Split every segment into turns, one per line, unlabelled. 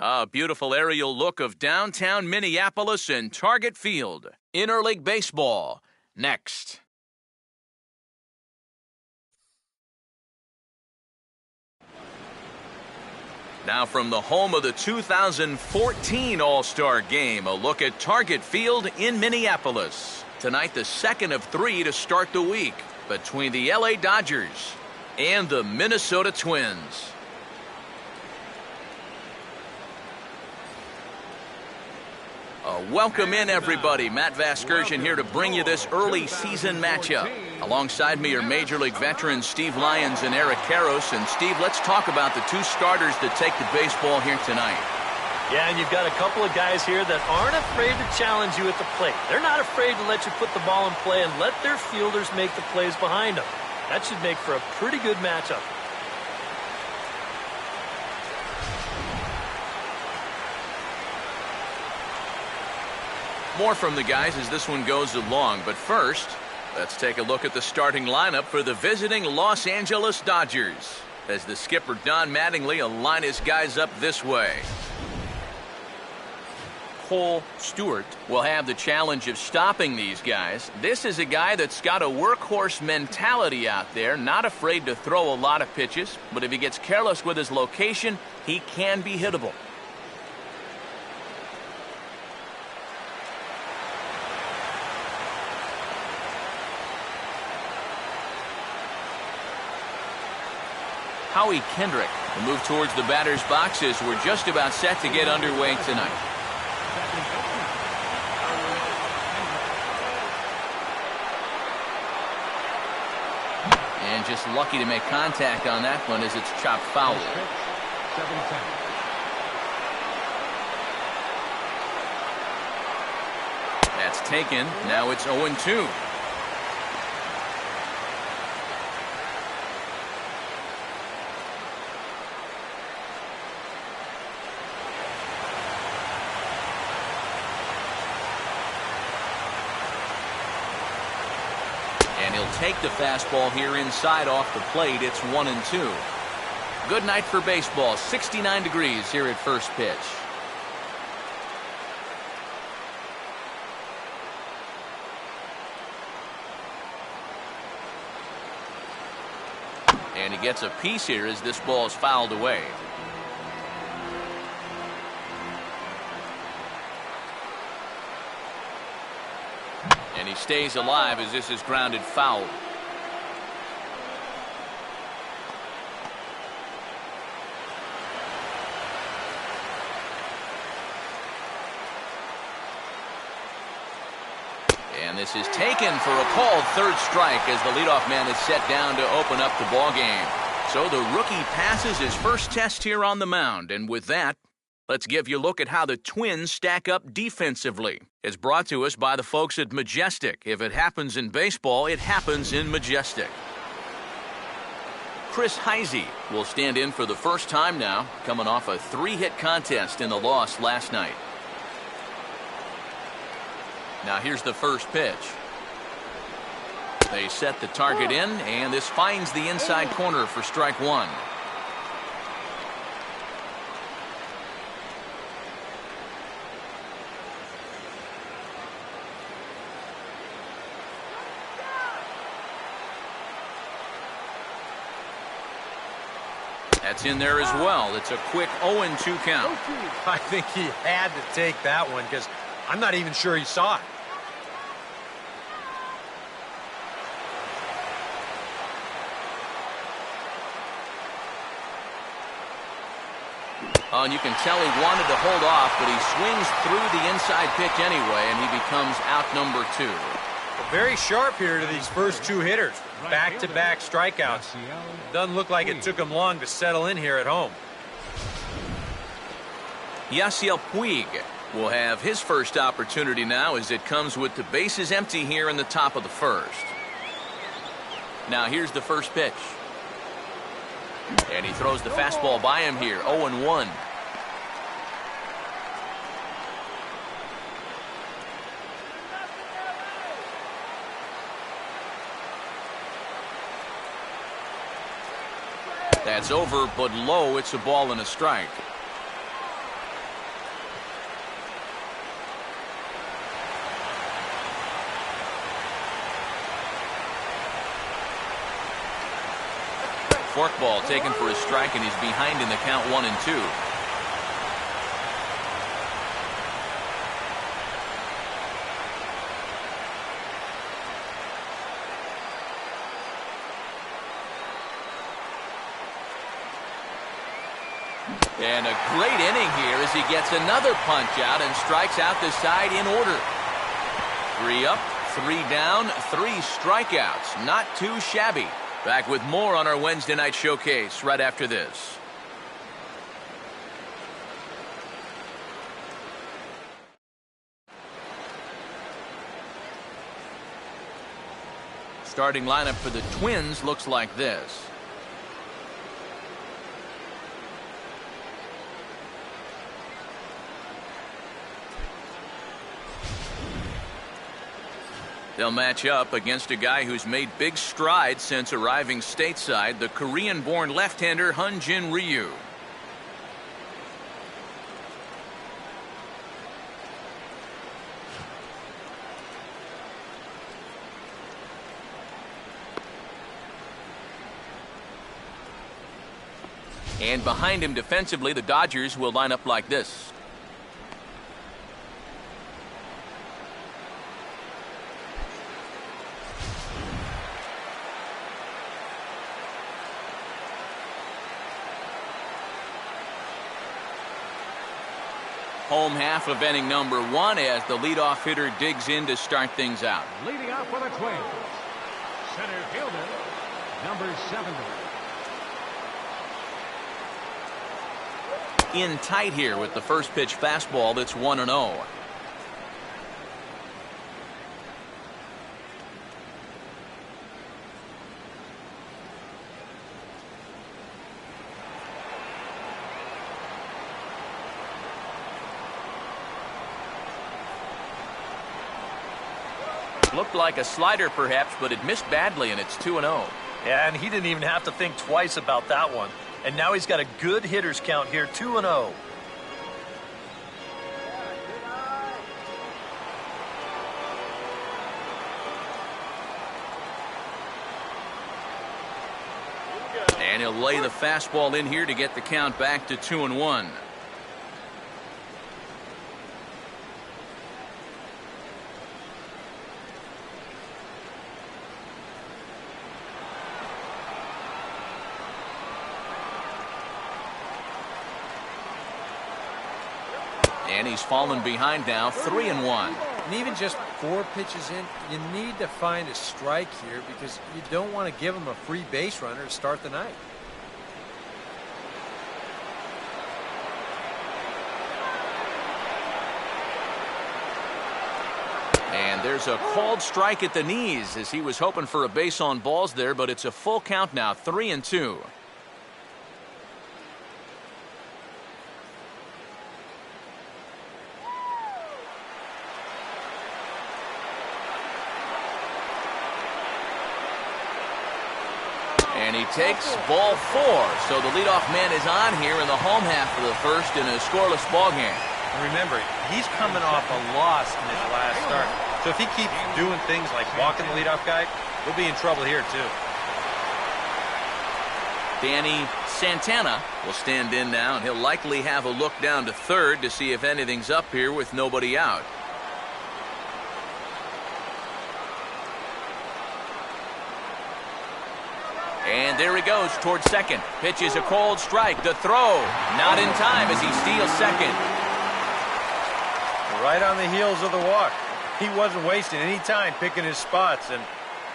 A beautiful aerial look of downtown Minneapolis and Target Field. Interleague Baseball. Next. Now from the home of the 2014 All-Star Game, a look at Target Field in Minneapolis. Tonight, the second of three to start the week between the LA Dodgers and the Minnesota Twins. Welcome in, everybody. Matt Vasgersian here to bring you this early season matchup. Alongside me are Major League veterans Steve Lyons and Eric Karros. And Steve, let's talk about the two starters that take the baseball here tonight.
Yeah, and you've got a couple of guys here that aren't afraid to challenge you at the plate. They're not afraid to let you put the ball in play and let their fielders make the plays behind them. That should make for a pretty good matchup.
More from the guys as this one goes along, but first, let's take a look at the starting lineup for the visiting Los Angeles Dodgers. As the skipper Don Mattingly will line his guys up this way. Cole Stewart will have the challenge of stopping these guys. This is a guy that's got a workhorse mentality out there, not afraid to throw a lot of pitches, but if he gets careless with his location, he can be hittable. Howie Kendrick will move towards the batter's boxes. We're just about set to get underway tonight. And just lucky to make contact on that one as it's chopped foul. That's taken. Now it's 0-2. Take the fastball here inside off the plate. It's 1-2. Good night for baseball. 69 degrees here at first pitch. And he gets a piece here as this ball is fouled away. And he stays alive as this is grounded foul. And this is taken for a called third strike as the leadoff man is set down to open up the ball game. So the rookie passes his first test here on the mound, and with that, let's give you a look at how the Twins stack up defensively. It's brought to us by the folks at Majestic. If it happens in baseball, it happens in Majestic. Chris Heisey will stand in for the first time now, coming off a 3-hit contest in the loss last night. Now here's the first pitch. They set the target in, and this finds the inside corner for strike one. That's in there as well. It's a quick 0-2 count.
I think he had to take that one because I'm not even sure he saw it.
Oh, and you can tell he wanted to hold off, but he swings through the inside pitch anyway, and he becomes out number 2.
Very sharp here to these first two hitters. Back-to-back strikeouts. Doesn't look like it took him long to settle in here at home.
Yasiel Puig will have his first opportunity now as it comes with the bases empty here in the top of the first. Now here's the first pitch. And he throws the fastball by him here, 0-1. That's over, but low. It's a ball and a strike. forkball taken for a strike, and he's behind in the count 1-2. And a great inning here as he gets another punch out and strikes out the side in order. 3 up, 3 down, 3 strikeouts. Not too shabby. Back with more on our Wednesday night showcase right after this. Starting lineup for the Twins looks like this. They'll match up against a guy who's made big strides since arriving stateside, the Korean-born left-hander Hyun-Jin Ryu. And behind him defensively, the Dodgers will line up like this. Home half of inning number 1 as the leadoff hitter digs in to start things out.
Leading off for the Twins, center fielder, number 70.
In tight here with the first pitch fastball that's 1-0. Looked like a slider perhaps, but it missed badly, and it's 2-0.
Yeah, and he didn't even have to think twice about that one. And now he's got a good hitters count here, 2-0.
And he'll lay the fastball in here to get the count back to 2-1. And he's fallen behind now, 3-1.
And even just 4 pitches in, you need to find a strike here because you don't want to give him a free base runner to start the night.
And there's a called strike at the knees as he was hoping for a base on balls there, but it's a full count now, 3-2. And he takes ball 4. So the leadoff man is on here in the home half of the first in a scoreless ballgame.
Remember, he's coming off a loss in his last start. So if he keeps doing things like walking the leadoff guy, he'll be in trouble here too.
Danny Santana will stand in now, and he'll likely have a look down to third to see if anything's up here with nobody out. And there he goes towards second. Pitch is a cold strike. The throw not in time as he steals second.
Right on the heels of the walk. He wasn't wasting any time picking his spots, and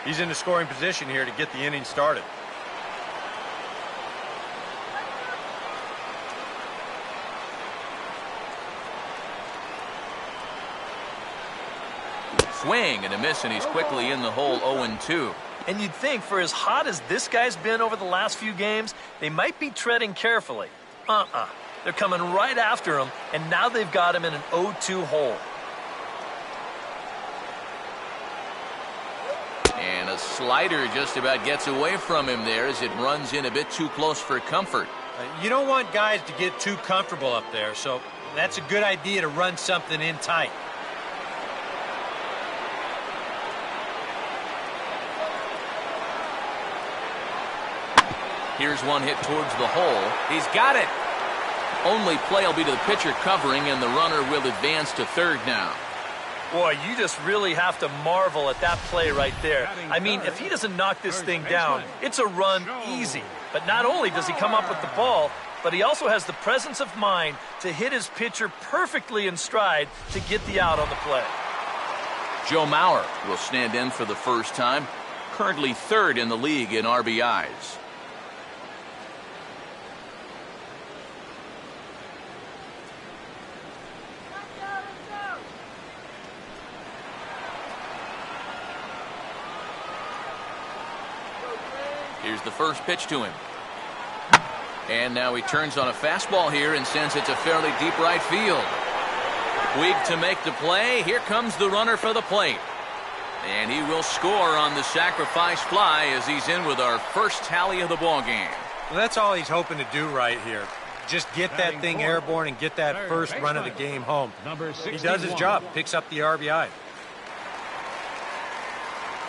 he's in the scoring position here to get the inning started.
Swing and a miss, and he's quickly in the hole, 0-2.
And you'd think for as hot as this guy's been over the last few games, they might be treading carefully. They're coming right after him, and now they've got him in an 0-2 hole.
And a slider just about gets away from him there as it runs in a bit too close for comfort.
You don't want guys to get too comfortable up there, so that's a good idea to run something in tight.
Here's one hit towards the hole.
He's got it.
Only play will be to the pitcher covering, and the runner will advance to third now.
Boy, you just really have to marvel at that play right there. I mean, if he doesn't knock this thing down, it's a run easy. But not only does he come up with the ball, but he also has the presence of mind to hit his pitcher perfectly in stride to get the out on the play.
Joe Mauer will stand in for the first time, currently third in the league in RBIs. Here's the first pitch to him. And now he turns on a fastball here and sends it to fairly deep right field. Puig to make the play. Here comes the runner for the plate. And he will score on the sacrifice fly as he's in with our first tally of the ball game.
Well, that's all he's hoping to do right here. Just get that thing airborne and get that first run of the game home. He does his job, picks up the RBI.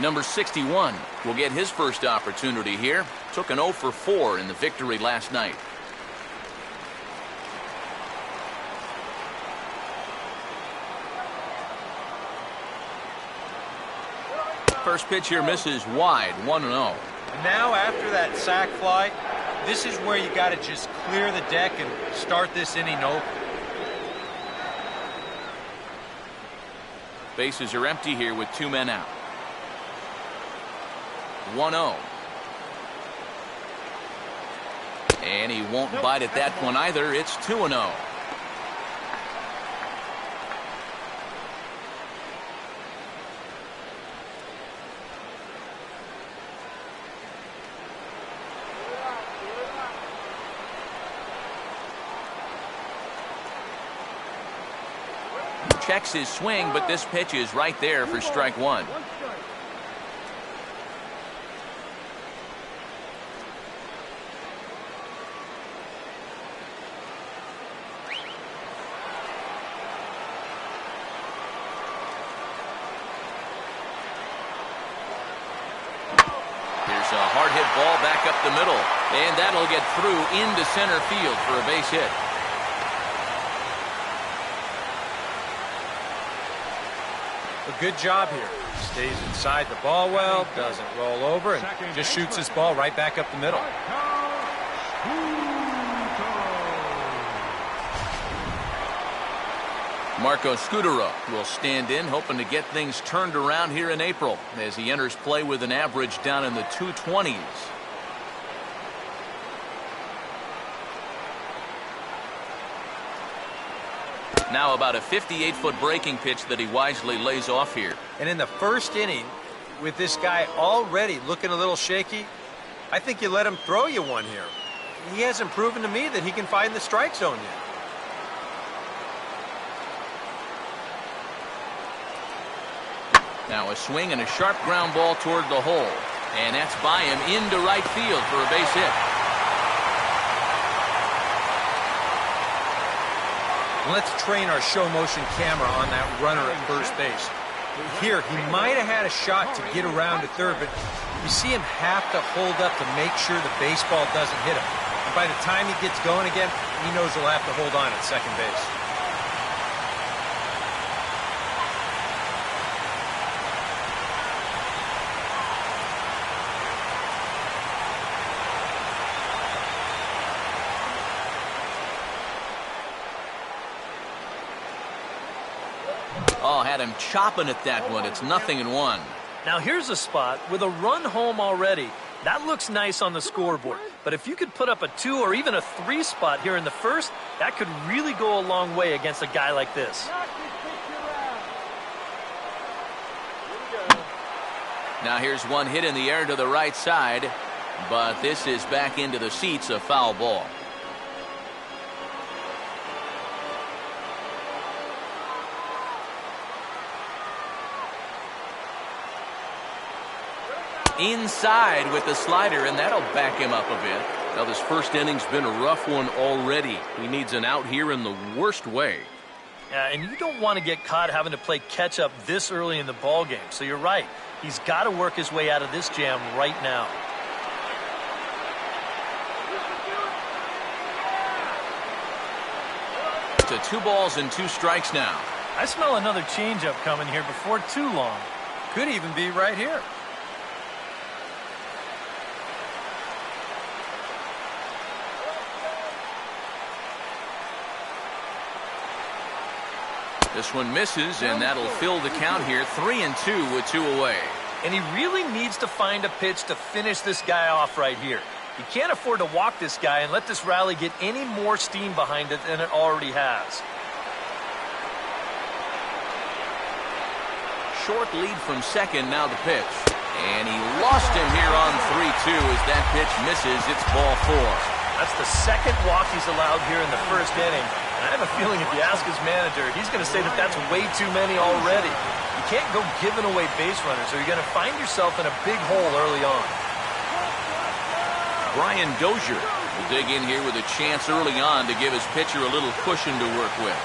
Number 61 will get his first opportunity here. Took an 0 for 4 in the victory last night. First pitch here misses wide, 1-0.
Now after that sac fly, this is where you got to just clear the deck and start this inning open.
Bases are empty here with 2 men out. 1-0. And he won't bite at that one either. It's 2-0. Checks his swing, but this pitch is right there for strike one. Here's a hard hit ball back up the middle, and that'll get through into center field for a base hit.
A good job here. Stays inside the ball well, doesn't roll over, and just shoots this ball right back up the middle.
Marco Scutaro will stand in, hoping to get things turned around here in April as he enters play with an average down in the 220s. Now about a 58-foot breaking pitch that he wisely lays off here.
And in the first inning, with this guy already looking a little shaky, I think you let him throw you one here. He hasn't proven to me that he can find the strike zone yet.
Now a swing and a sharp ground ball toward the hole. And that's by him into right field for a base hit.
Let's train our show motion camera on that runner at first base. Here, he might have had a shot to get around to third, but you see him have to hold up to make sure the baseball doesn't hit him. And by the time he gets going again, he knows he'll have to hold on at second base.
Oh, had him chopping at that one. It's 0-1.
Now here's a spot with a run home already. That looks nice on the scoreboard. But if you could put up a 2 or even a 3 spot here in the first, that could really go a long way against a guy like this.
Now here's one hit in the air to the right side, but this is back into the seats, a foul ball. Inside with the slider, and that'll back him up a bit. Now this first inning's been a rough one already. He needs an out here in the worst way.
Yeah, and you don't want to get caught having to play catch up this early in the ball game. So you're right. He's got to work his way out of this jam right now.
to 2 balls and 2 strikes now.
I smell another changeup coming here before too long.
Could even be right here.
This one misses, and that'll fill the count here. 3-2 with 2 away.
And he really needs to find a pitch to finish this guy off right here. He can't afford to walk this guy and let this rally get any more steam behind it than it already has.
Short lead from second, now the pitch. And he lost him here on 3-2 as that pitch misses. It's ball 4.
That's the second walk he's allowed here in the first inning. And I have a feeling if you ask his manager, he's going to say that that's way too many already. You can't go giving away base runners or you're going to find yourself in a big hole early on.
Brian Dozier will dig in here with a chance early on to give his pitcher a little cushion to work with.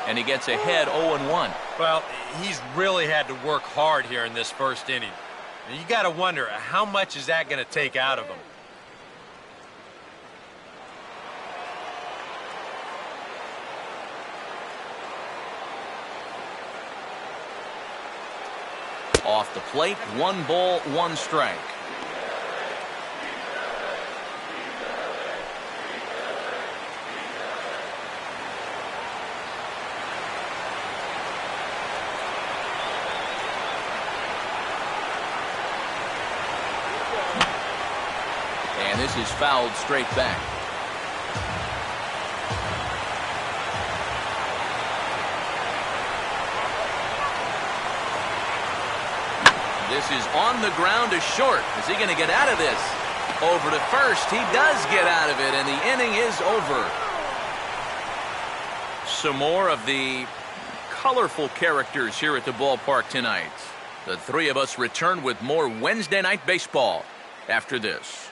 And he gets ahead 0-1.
Well, he's really had to work hard here in this first inning. You got to wonder, how much is that going to take out of him?
Off the plate, 1 ball, 1 strike. And this is fouled straight back. This is on the ground to short. Is he going to get out of this? Over to first. He does get out of it, and the inning is over. Some more of the colorful characters here at the ballpark tonight. The 3 of us return with more Wednesday Night Baseball after this.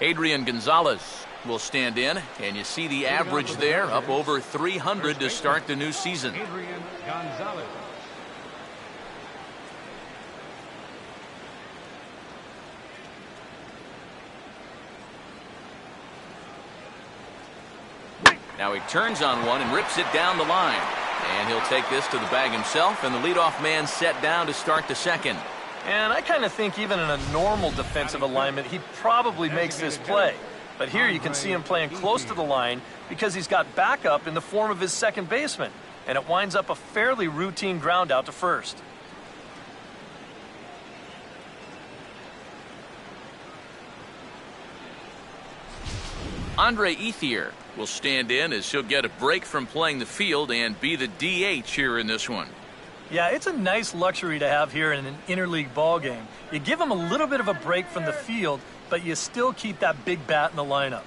Adrian Gonzalez will stand in, and you see the average there, up over 300 to start the new season.
Adrian Gonzalez.
Now he turns on one and rips it down the line. And he'll take this to the bag himself, and the leadoff man set down to start the second.
And I kind of think even in a normal defensive alignment, he probably makes this play. But here you can see him playing close to the line because he's got backup in the form of his second baseman. And it winds up a fairly routine ground out to first.
Andre Ethier will stand in as he'll get a break from playing the field and be the DH here in this one.
Yeah, it's a nice luxury to have here in an interleague ball game. You give him a little bit of a break from the field, but you still keep that big bat in the lineup.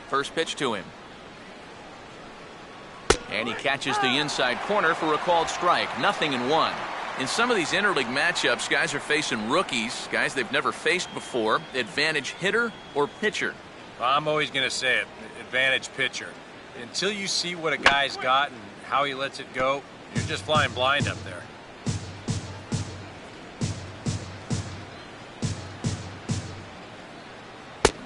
First pitch to him. And he catches the inside corner for a called strike. 0-1. In some of these interleague matchups, guys are facing rookies, guys they've never faced before. Advantage hitter or pitcher?
Well, I'm always going to say it, advantage pitcher. Until you see what a guy's got and how he lets it go, you're just flying blind up there.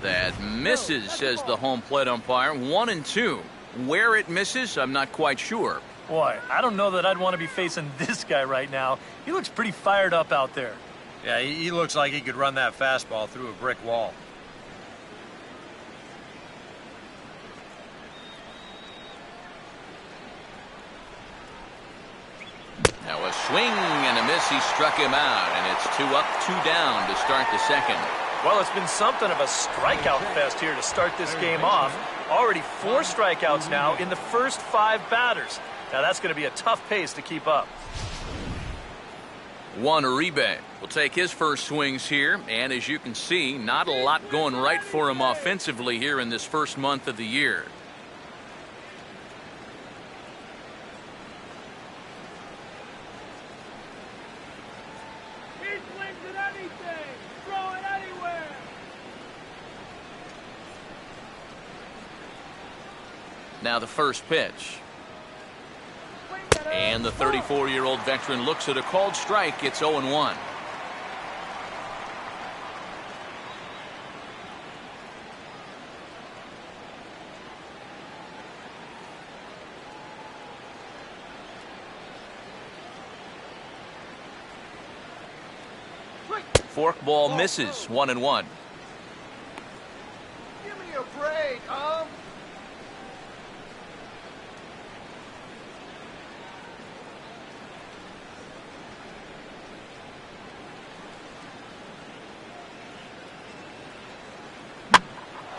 That misses, says the home plate umpire. 1-2. Where it misses, I'm not quite sure.
Boy, I don't know that I'd want to be facing this guy right now. He looks pretty fired up out there.
Yeah, he looks like he could run that fastball through a brick wall.
Now a swing and a miss. He struck him out, and it's 2 up, 2 down to start the second.
Well, it's been something of a strikeout fest here to start this game off. Already 4 strikeouts now in the first 5 batters. Now that's going to be a tough pace to keep up.
Juan Uribe will take his first swings here, and as you can see, not a lot going right for him offensively here in this first month of the year. Now the first pitch. And the 34-year-old veteran looks at a called strike. It's 0-1. Forkball misses. 1-1.
Give me a break,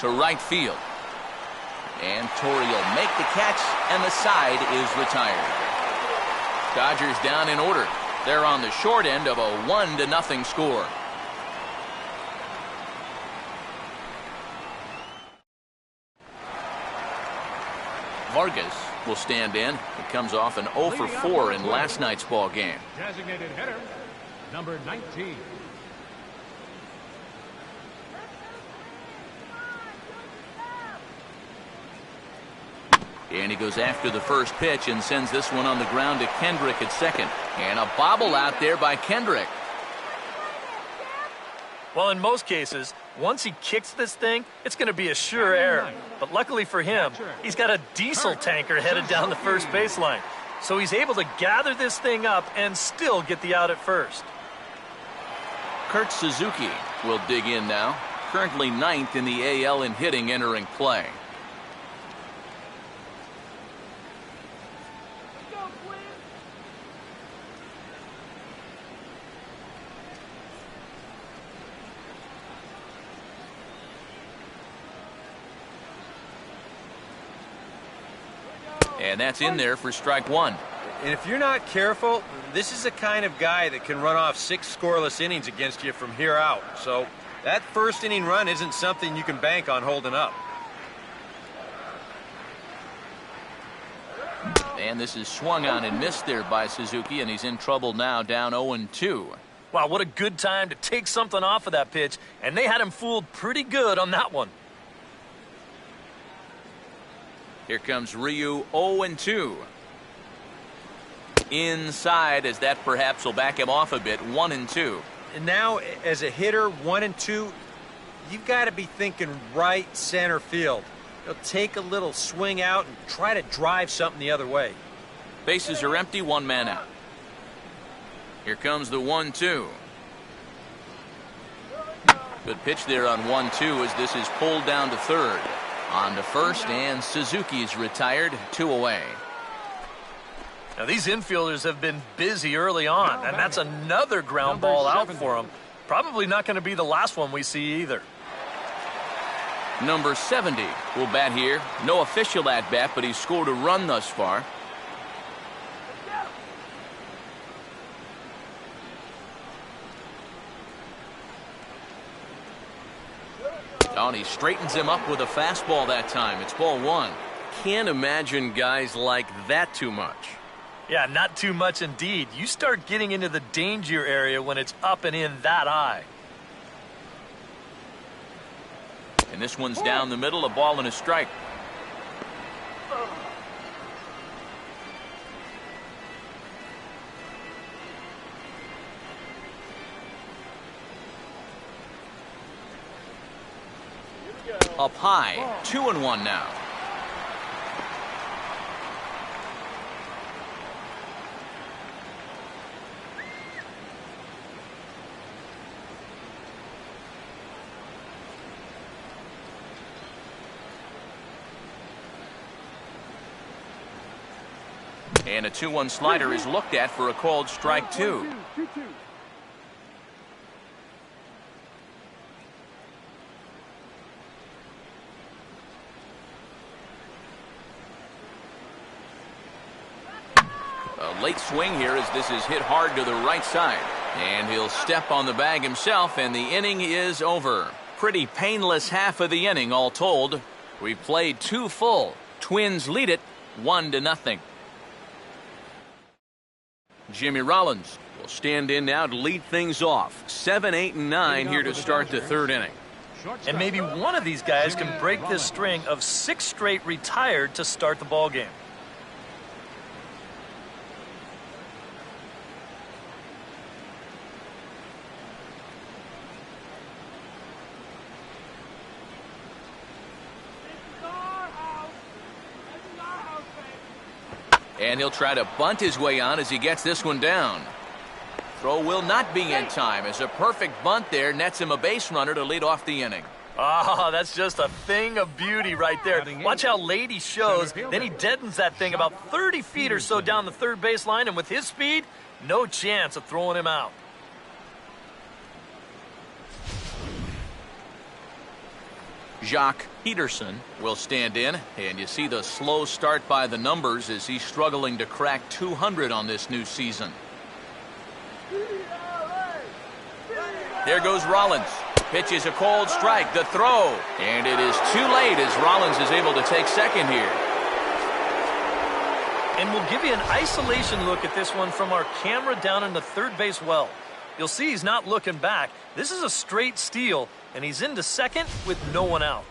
To right field. And Torrey will make the catch, and the side is retired. Dodgers down in order. They're on the short end of a 1-0 score. Vargas will stand in. It comes off an 0 for 4 in last night's ball game.
Designated hitter, number 19.
And he goes after the first pitch and sends this one on the ground to Kendrick at second. And a bobble out there by Kendrick.
Well, in most cases, once he kicks this thing, it's going to be a sure error. But luckily for him, he's got a diesel tanker headed down the first baseline. So he's able to gather this thing up and still get the out at first.
Kurt Suzuki will dig in now. Currently 9th in the AL in hitting entering play. And that's in there for strike one.
And if you're not careful, this is the kind of guy that can run off 6 scoreless innings against you from here out. So that first inning run isn't something you can bank on holding up.
And this is swung on and missed there by Suzuki, and he's in trouble now, down 0-2.
Wow, what a good time to take something off of that pitch, and they had him fooled pretty good on that one.
Here comes Ryu, 0-2. Inside, as that perhaps will back him off a bit, 1-2.
And now, as a hitter, 1-2, you've got to be thinking right center field. You'll take a little swing out and try to drive something the other way.
Bases are empty, 1 man out. Here comes the 1-2. Good pitch there on 1-2 as this is pulled down to third. On to first, and Suzuki's retired, 2 away.
Now, these infielders have been busy early on, and that's another ground ball out for them. Probably not going to be the last one we see either.
Number 70 will bat here. No official at bat, but he's scored a run thus far. Oh, and he straightens him up with a fastball that time. It's ball 1. Can't imagine guys like that too much.
Yeah, not too much indeed. You start getting into the danger area when it's up and in that high.
And this one's down the middle, a ball and a strike. Up high, 2-1 now. And a 2-1 slider is looked at for a called strike 2. A late swing here as this is hit hard to the right side. And he'll step on the bag himself, and the inning is over. Pretty painless half of the inning, all told. We've played 2 full. Twins lead it 1-0. Jimmy Rollins will stand in now to lead things off. 7, 8, and 9 here to start the third inning.
And maybe one of these guys can break this string of 6 straight retired to start the ball game.
And he'll try to bunt his way on as he gets this one down. Throw will not be in time as a perfect bunt there nets him a base runner to lead off the inning.
Oh, that's just a thing of beauty right there. Watch how late he shows. Then he deadens that thing about 30 feet or so down the third base line, and with his speed, no chance of throwing him out.
Jacques Peterson will stand in, and you see the slow start by the numbers as he's struggling to crack 200 on this new season. There goes Rollins. Pitches a cold strike, the throw, and it is too late as Rollins is able to take second here.
And we'll give you an isolation look at this one from our camera down in the third base well. You'll see he's not looking back. This is a straight steal, and he's into second with no one out.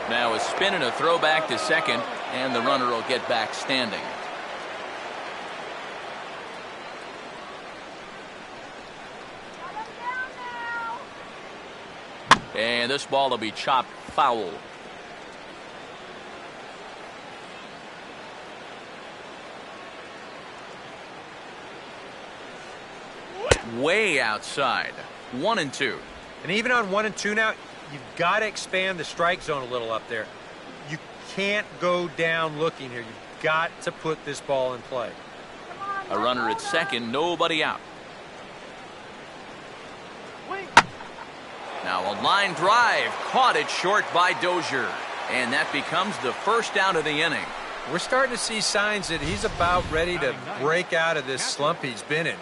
Now a spin and a throw back to second, and the runner will get back standing. And this ball will be chopped foul. Way outside. 1-2.
And even on 1-2 now, you've got to expand the strike zone a little up there. You can't go down looking here. You've got to put this ball in play.
A runner at second, nobody out. Now a line drive, caught it short by Dozier. And that becomes the first out of the inning.
We're starting to see signs that he's about ready to break out of this slump he's been in.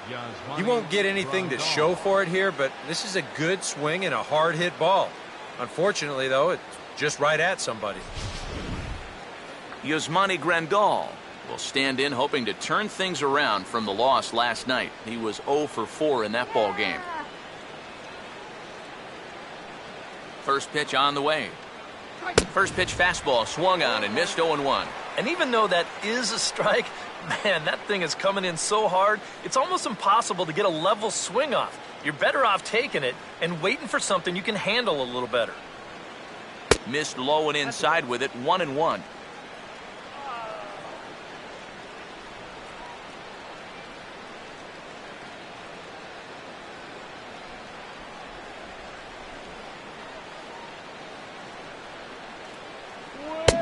He won't get anything to show for it here, but this is a good swing and a hard hit ball. Unfortunately, though, it's just right at somebody.
Yasmani Grandal will stand in hoping to turn things around from the loss last night. He was 0 for 4 in that ball game. First pitch on the way. First pitch fastball swung on and missed 0-1.
And even though that is a strike, man, that thing is coming in so hard, it's almost impossible to get a level swing off. You're better off taking it and waiting for something you can handle a little better.
Missed low and inside with it, 1-1.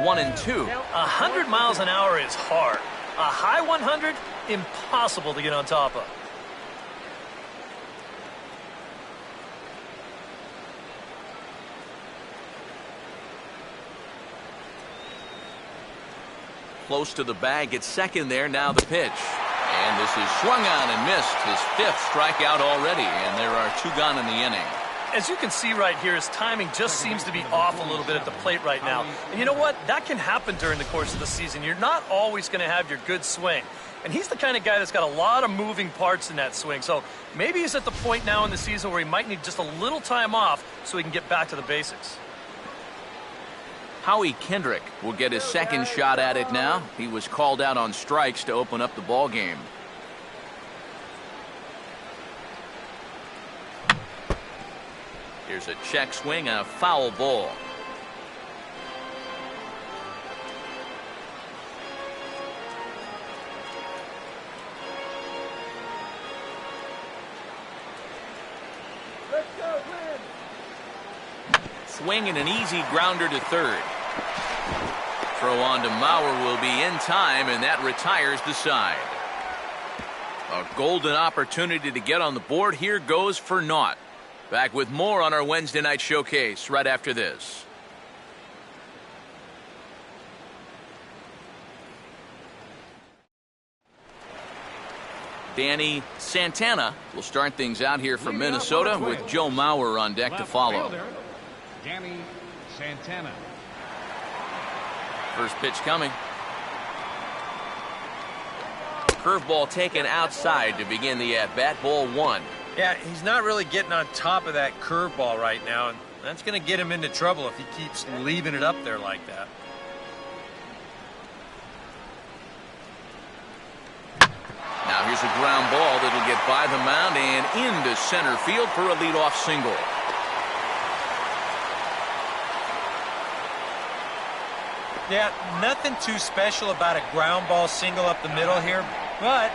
One and two.
100 miles an hour is hard. A high 100, impossible to get on top of.
Close to the bag at second there. Now the pitch. And this is swung on and missed. His 5th strikeout already. And there are 2 gone in the inning.
As you can see right here, his timing just seems to be off a little bit at the plate right now. And you know what? That can happen during the course of the season. You're not always going to have your good swing. And he's the kind of guy that's got a lot of moving parts in that swing. So maybe he's at the point now in the season where he might need just a little time off so he can get back to the basics.
Howie Kendrick will get his 2nd shot at it now. He was called out on strikes to open up the ball game. Here's a check swing and a foul ball. Swing and an easy grounder to third. Throw on to Mauer will be in time, and that retires the side. A golden opportunity to get on the board here goes for naught. Back with more on our Wednesday night showcase right after this. Danny Santana will start things out here from Minnesota with Joe Mauer on deck to follow.
Danny Santana.
First pitch coming. Curveball taken outside to begin the at-bat, ball one.
Yeah, he's not really getting on top of that curveball right now, and that's going to get him into trouble if he keeps leaving it up there like that.
Now here's a ground ball that'll get by the mound and into center field for a leadoff single.
Yeah, nothing too special about a ground ball single up the middle here, but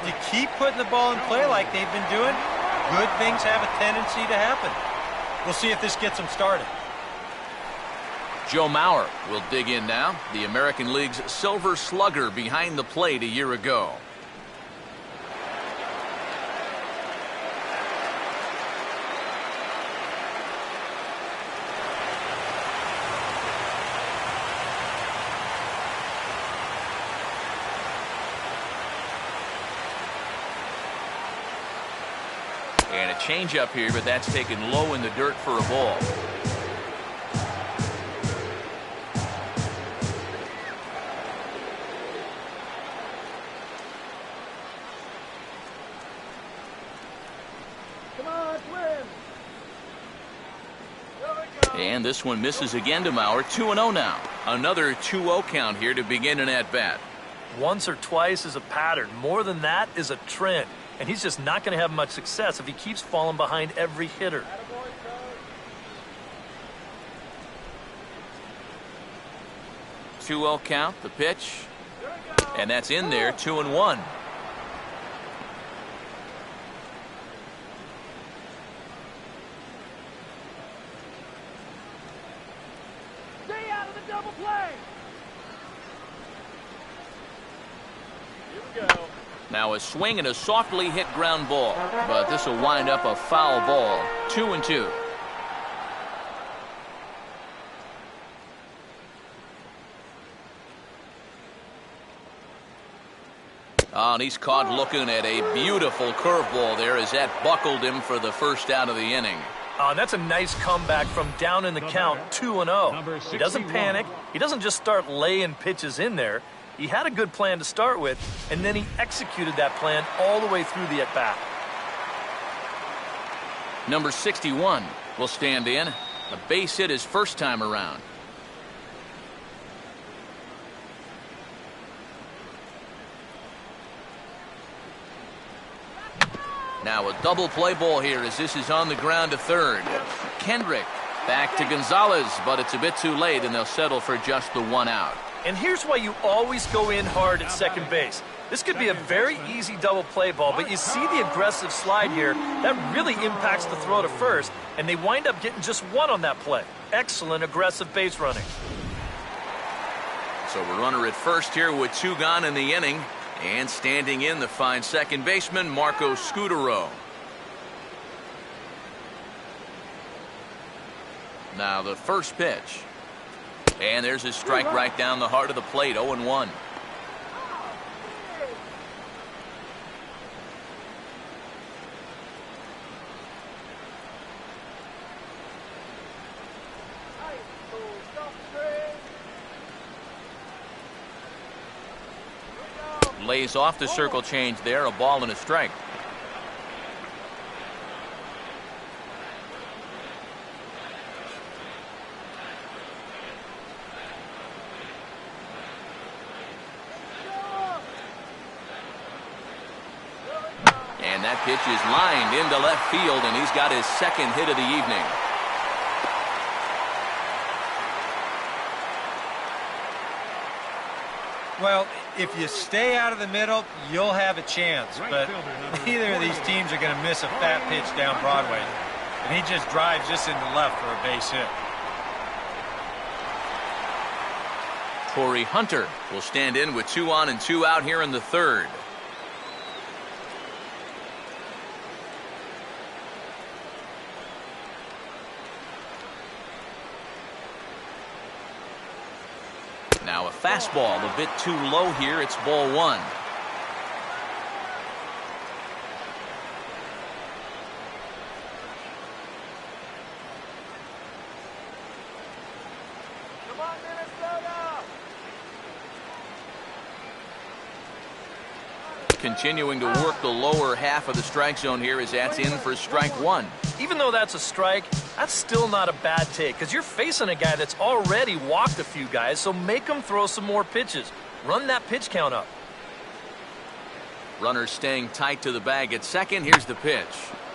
if you keep putting the ball in play like they've been doing, good things have a tendency to happen. We'll see if this gets them started.
Joe Mauer will dig in now, the American League's Silver Slugger behind the plate a year ago. And a changeup here, but that's taken low in the dirt for a ball.
Come on, Twins.
And this one misses again to Mauer. 2-0 now. Another 2-0 count here to begin an at-bat.
Once or twice is a pattern. More than that is a trend. And he's just not going to have much success if he keeps falling behind every hitter.
2-0 count, the pitch. And that's in there, 2-1.
Stay out of the double play. Here we go.
Now a swing and a softly hit ground ball, but this will wind up a foul ball. 2-2. Oh, and he's caught looking at a beautiful curveball there as that buckled him for the first out of the inning.
That's a nice comeback from down in the count, 2-0. He doesn't panic. He doesn't just start laying pitches in there. He had a good plan to start with, and then he executed that plan all the way through the at-bat.
Number 61 will stand in. A base hit his first time around. Now a double play ball here as this is on the ground to third. Kendrick back to Gonzalez, but it's a bit too late, and they'll settle for just the one out.
And here's why you always go in hard at second base. This could be a very easy double play ball, but you see the aggressive slide here. That really impacts the throw to first, and they wind up getting just one on that play. Excellent aggressive base running.
So a runner at first here with two gone in the inning. And standing in, the fine second baseman, Marco Scutaro. Now the first pitch. And there's his strike right down the heart of the plate, 0-1. Lays off the circle change there, a ball and a strike. And that pitch is lined into left field, and he's got his second hit of the evening.
Well, if you stay out of the middle, you'll have a chance, but neither of these teams are going to miss a fat pitch down Broadway. And he just drives this into left for a base hit.
Torrey Hunter will stand in with 2 on and 2 out here in the third. Now a fastball a bit too low here. It's ball one.
Come on, Minnesota.
continuing to work the lower half of the strike zone here as that's in for strike one.
Even though that's a strike, that's still not a bad take because you're facing a guy that's already walked a few guys, so make him throw some more pitches. Run that pitch count up.
Runner staying tight to the bag at second. Here's the pitch.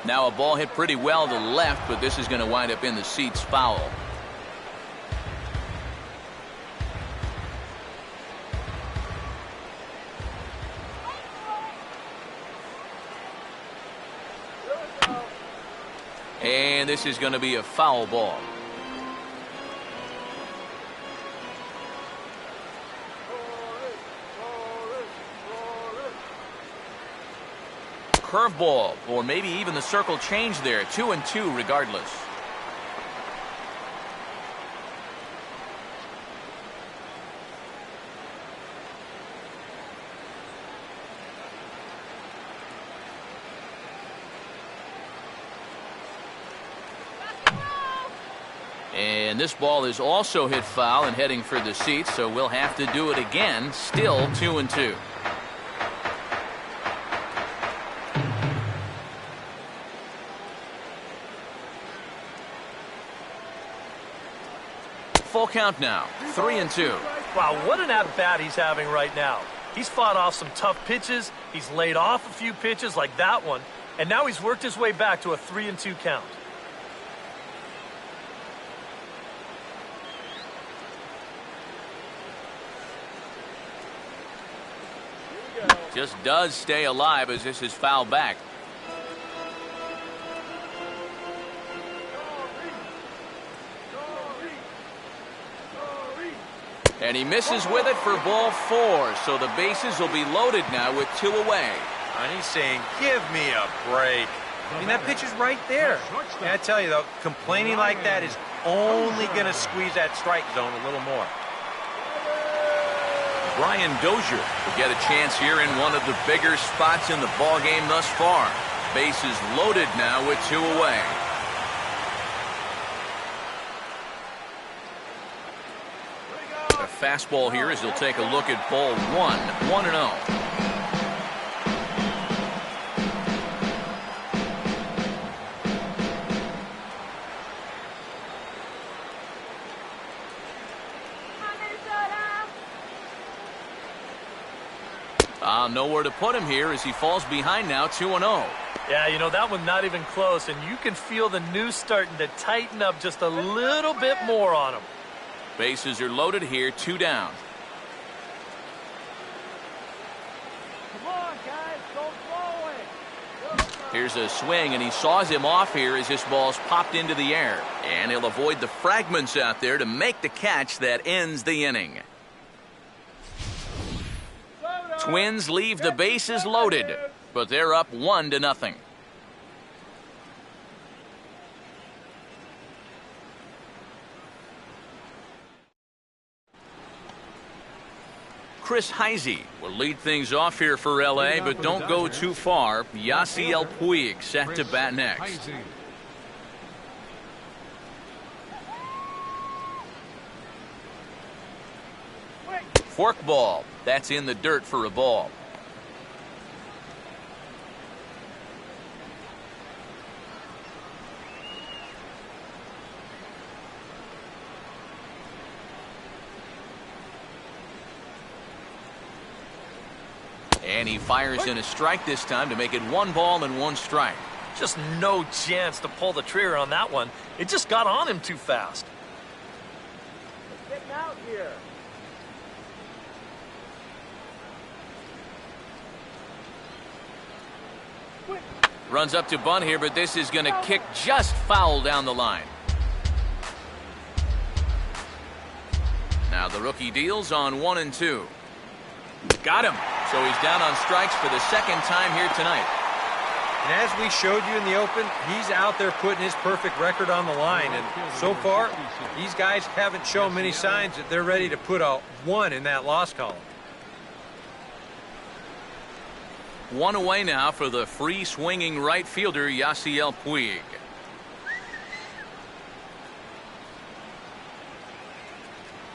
Now a ball hit pretty well to left, but this is going to wind up in the seats foul. And this is going to be a foul ball. Curveball, or maybe even the circle change there. 2-2 regardless. And this ball is also hit foul and heading for the seats, so we'll have to do it again. Still 2-2. Full count now, 3-2.
Wow, what an at-bat he's having right now. He's fought off some tough pitches, he's laid off a few pitches like that one, and now he's worked his way back to a 3-2 count.
Just does stay alive as this is fouled back. And he misses with it for ball four, so the bases will be loaded now with two away.
And he's saying, give me a break. I mean, that pitch is right there. And I tell you, though, complaining like that is only going to squeeze that strike zone a little more.
Brian Dozier will get a chance here in one of the bigger spots in the ballgame thus far. Bases loaded now with two away. A fastball here as he'll take a look at ball one. 1-0. Nowhere to put him here as he falls behind now 2-0.
Yeah, you know, that one's not even close, and you can feel the noose starting to tighten up just a little bit more on him.
Bases are loaded here, two down.
Come on, guys, don't blow it.
Here's a swing, and he saws him off here as this ball's popped into the air. And he'll avoid the fragments out there to make the catch that ends the inning. Twins leave the bases loaded, but they're up 1-0. Chris Heisey will lead things off here for LA, but don't go too far. Yasiel Puig set to bat next. Forkball. That's in the dirt for a ball. And he fires in a strike this time to make it 1-1 strike.
Just no chance to pull the trigger on that one. It just got on him too fast.
Getting out here.
Runs up to bunt here, but this is going to kick just foul down the line. Now the rookie deals on 1-2. Got him. So he's down on strikes for the second time here tonight.
And as we showed you in the open, he's out there putting his perfect record on the line. And so far, these guys haven't shown many signs that they're ready to put a 1 in that loss column.
One away now for the free swinging right fielder Yasiel Puig.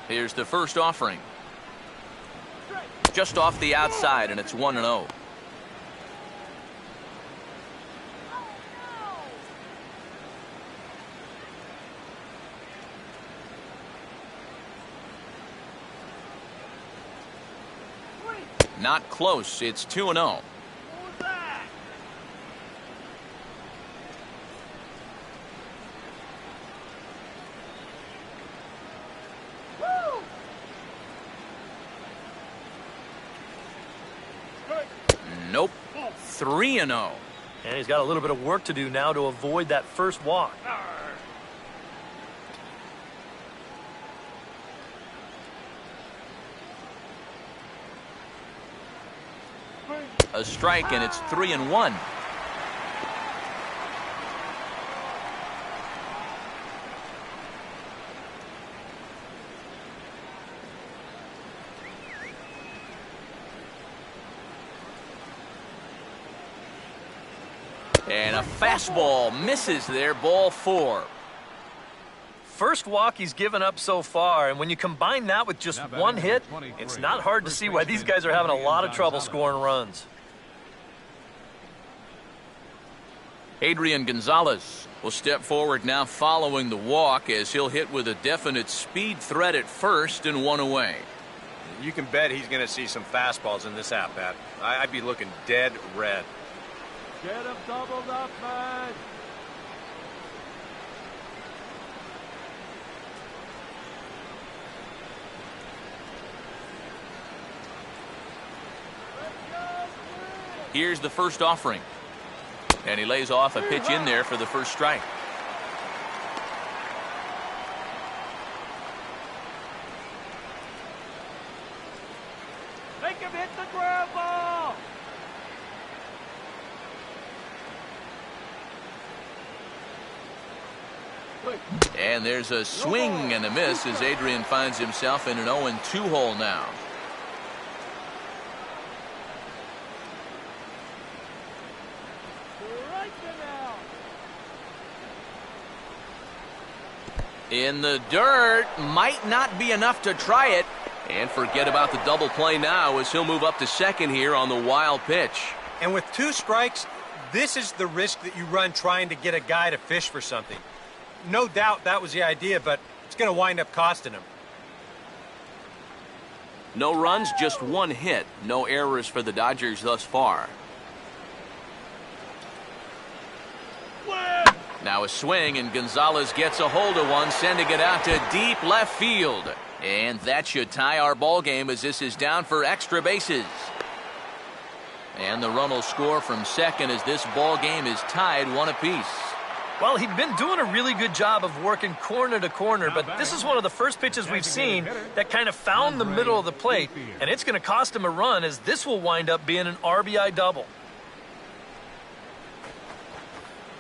Here's the first offering. Just off the outside, and it's 1-0. Not close. It's 2-0.
Who's that? Woo!
Nope. 3-0.
And he's got a little bit of work to do now to avoid that first walk.
A strike, and it's 3-1. And a fastball misses there, ball 4.
First walk he's given up so far, and when you combine that with just one hit, it's not hard to see why these guys are having a lot of trouble scoring runs.
Adrian Gonzalez will step forward now following the walk as he'll hit with a definite speed threat at first and 1 away.
You can bet he's going to see some fastballs in this at-bat. I'd be looking dead red.
Get him doubled up, man.
Here's the first offering. And he lays off a pitch in there for the first strike.
Make him hit the ground ball.
And there's a swing and a miss as Adrian finds himself in an 0-2 hole now. In the dirt, might not be enough to try it. And forget about the double play now as he'll move up to second here on the wild pitch.
And with 2 strikes, this is the risk that you run trying to get a guy to fish for something. No doubt that was the idea, but it's going to wind up costing him.
No runs, just 1 hit. No errors for the Dodgers thus far. Now a swing, and Gonzalez gets a hold of one, sending it out to deep left field. And that should tie our ball game as this is down for extra bases. And the run will score from second as this ball game is tied 1 apiece.
Well, he'd been doing a really good job of working corner to corner, but this is one of the first pitches we've seen that kind of found the middle of the plate, and it's going to cost him a run as this will wind up being an RBI double.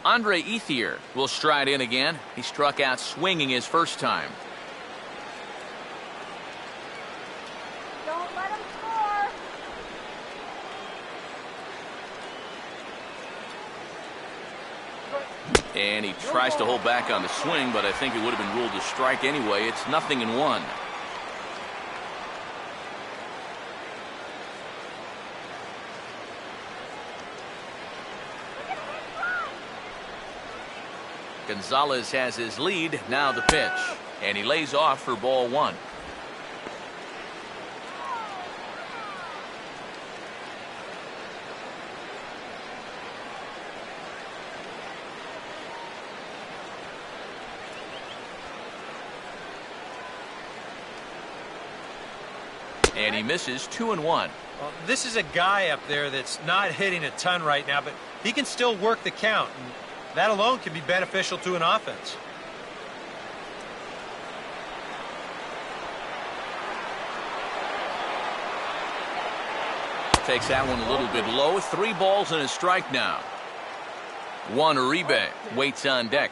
Andre Ethier will stride in again. He struck out swinging his first time.
Don't let him score.
And he tries to hold back on the swing, but I think it would have been ruled a strike anyway. It's 0-1. Gonzalez has his lead. Now the pitch. And he lays off for ball 1. And he misses 2-1.
Well, this is a guy up there that's not hitting a ton right now, but he can still work the count. And that alone can be beneficial to an offense.
Takes that one a little bit low. 3 balls and a strike now. Juan Uribe waits on deck.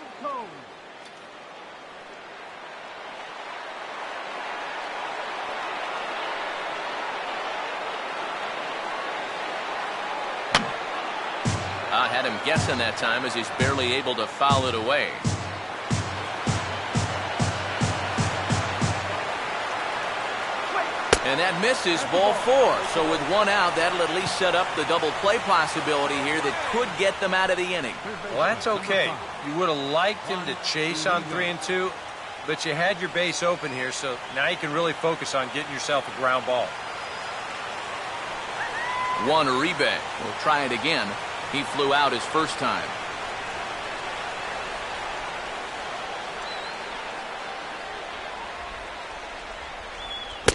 Had him guessing that time as he's barely able to foul it away. And that misses ball 4. So with 1 out, that'll at least set up the double play possibility here that could get them out of the inning.
Well, that's okay. You would have liked him to chase on 3 and 2, but you had your base open here, so now you can really focus on getting yourself a ground ball.
Juan Uribe will try it again. He flew out his first time.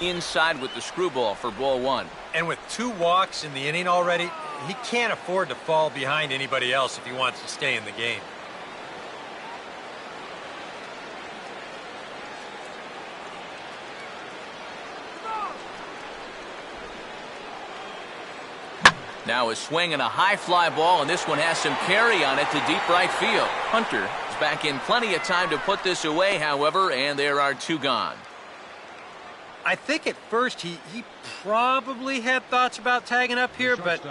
Inside with the screwball for ball one.
And with 2 walks in the inning already, he can't afford to fall behind anybody else if he wants to stay in the game.
Now a swing and a high fly ball, and this one has some carry on it to deep right field. Hunter is back in plenty of time to put this away, however, and there are 2 gone.
I think at first he probably had thoughts about tagging up here, but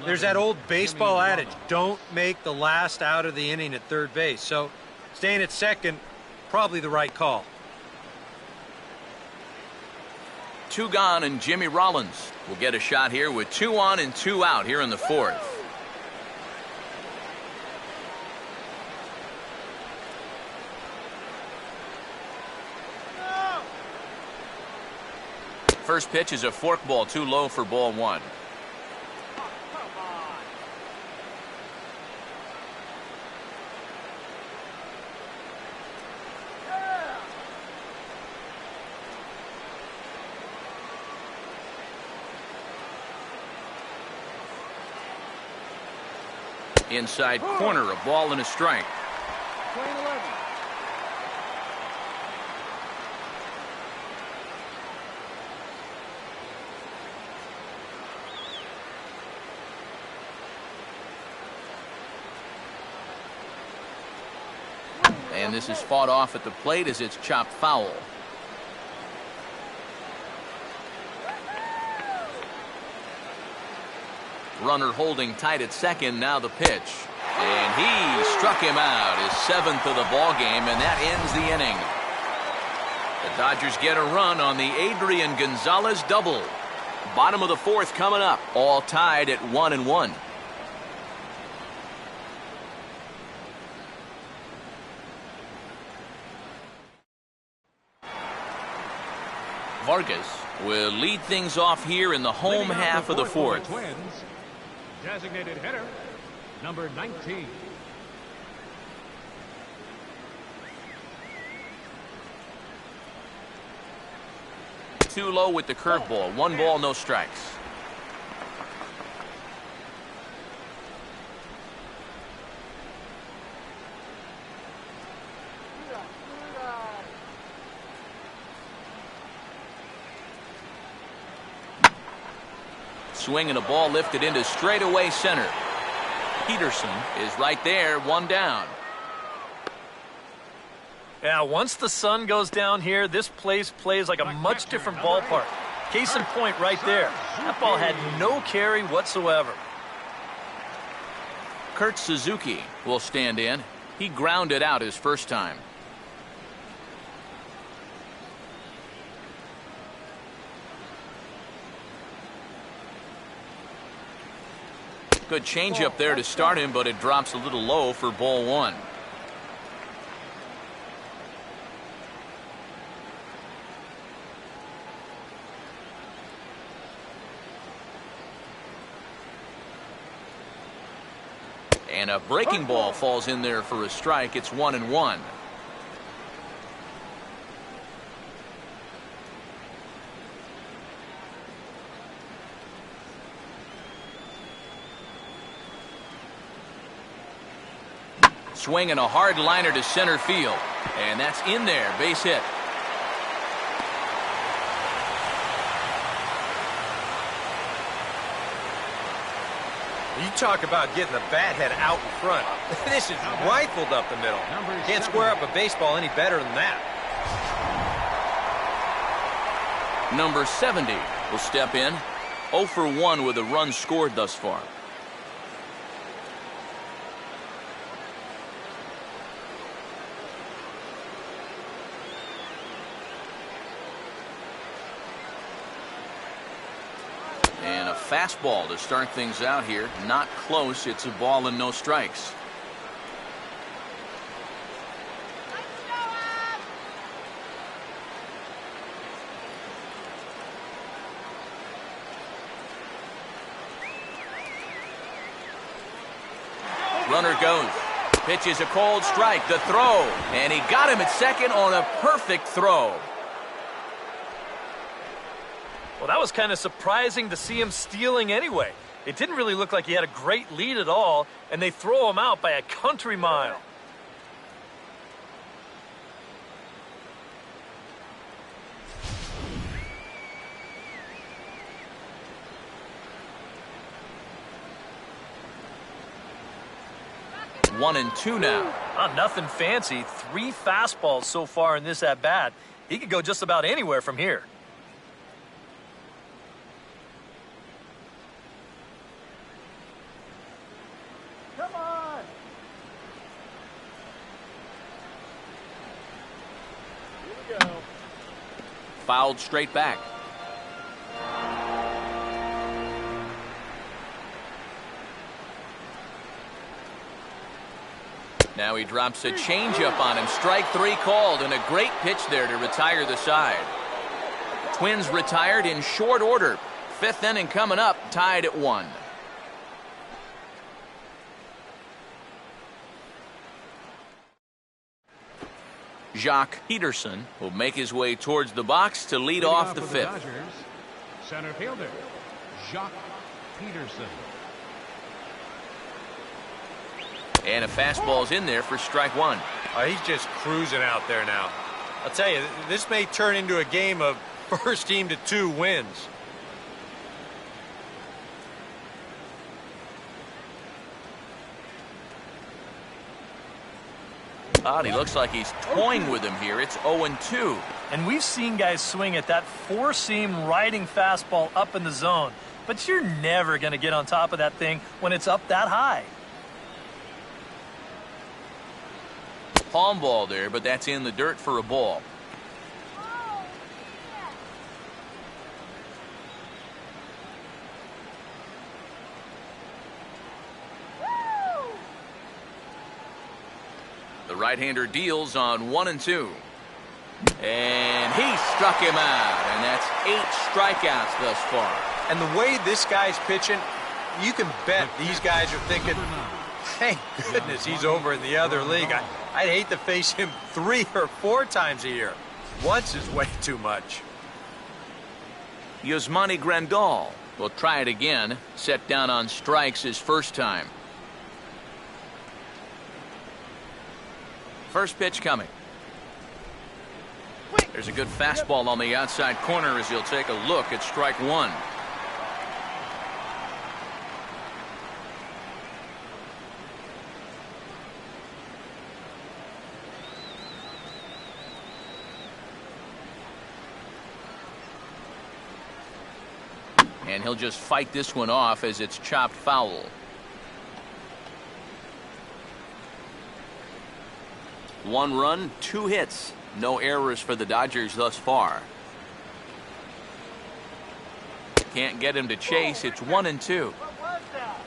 there's that old baseball adage, don't make the last out of the inning at third base. So staying at second, probably the right call.
2 gone, and Jimmy Rollins will get a shot here with 2 on and 2 out here in the 4th. First pitch is a forkball, too low for ball one. Inside corner, a ball and a strike. And this is fought off at the plate as it's chopped foul. Runner holding tight at second. Now the pitch. And he struck him out, his 7th of the ball game, and that ends the inning. The Dodgers get a run on the Adrian Gonzalez double. Bottom of the 4th coming up, all tied at 1-1. Vargas will lead things off here in the home half of the 4th.
Designated hitter, number 19.
Too low with the curveball. 1 ball, no strikes. Swing and a ball lifted into straightaway center. Peterson is right there, 1 down.
Yeah, once the sun goes down here, this place plays like a much different ballpark. Case in point right there. That ball had no carry whatsoever.
Kurt Suzuki will stand in. He grounded out his first time. Good changeup there to start him, but it drops a little low for ball 1. And a breaking ball falls in there for a strike. It's 1-1. Swing and a hard liner to center field. And that's in there. Base hit.
You talk about getting the bat head out in front. This is rifled up the middle. Can't square up a baseball any better than that.
Number 70 will step in. 0 for 1 with a run scored thus far. And a fastball to start things out here. Not close. It's a ball and no strikes. Runner goes. Pitch is a cold strike. The throw. And he got him at second on a perfect throw.
Well, that was kind of surprising to see him stealing anyway. It didn't really look like he had a great lead at all, and they throw him out by a country mile.
One and two now.
Nothing fancy. 3 fastballs so far in this at-bat. He could go just about anywhere from here.
Come on. Here we go.
Fouled straight back. Now he drops a changeup on him. Strike 3 called, and a great pitch there to retire the side. Twins retired in short order. 5th inning coming up, tied at 1. Jock Peterson will make his way towards the box to lead off the 5th.
Dodgers, center fielder, Jock Peterson.
And a fastball's in there for strike 1.
He's just cruising out there now. I'll tell you, this may turn into a game of first team to 2 wins.
He looks like he's toying with him here. It's 0-2.
And we've seen guys swing at that 4-seam riding fastball up in the zone. But you're never going to get on top of that thing when it's up that high.
Palm ball there, but that's in the dirt for a ball. The right-hander deals on 1 and 2. And he struck him out, and that's 8 strikeouts thus far.
And the way this guy's pitching, you can bet these guys are thinking, thank goodness he's over in the other league. I'd hate to face him 3 or 4 times a year. Once is way too much.
Yasmani Grandal will try it again. Set down on strikes his first time. First pitch coming. There's a good fastball on the outside corner as he'll take a look at strike 1. And he'll just fight this one off as it's chopped foul. 1 run, 2 hits. No errors for the Dodgers thus far. Can't get him to chase. It's 1 and 2.
What was that?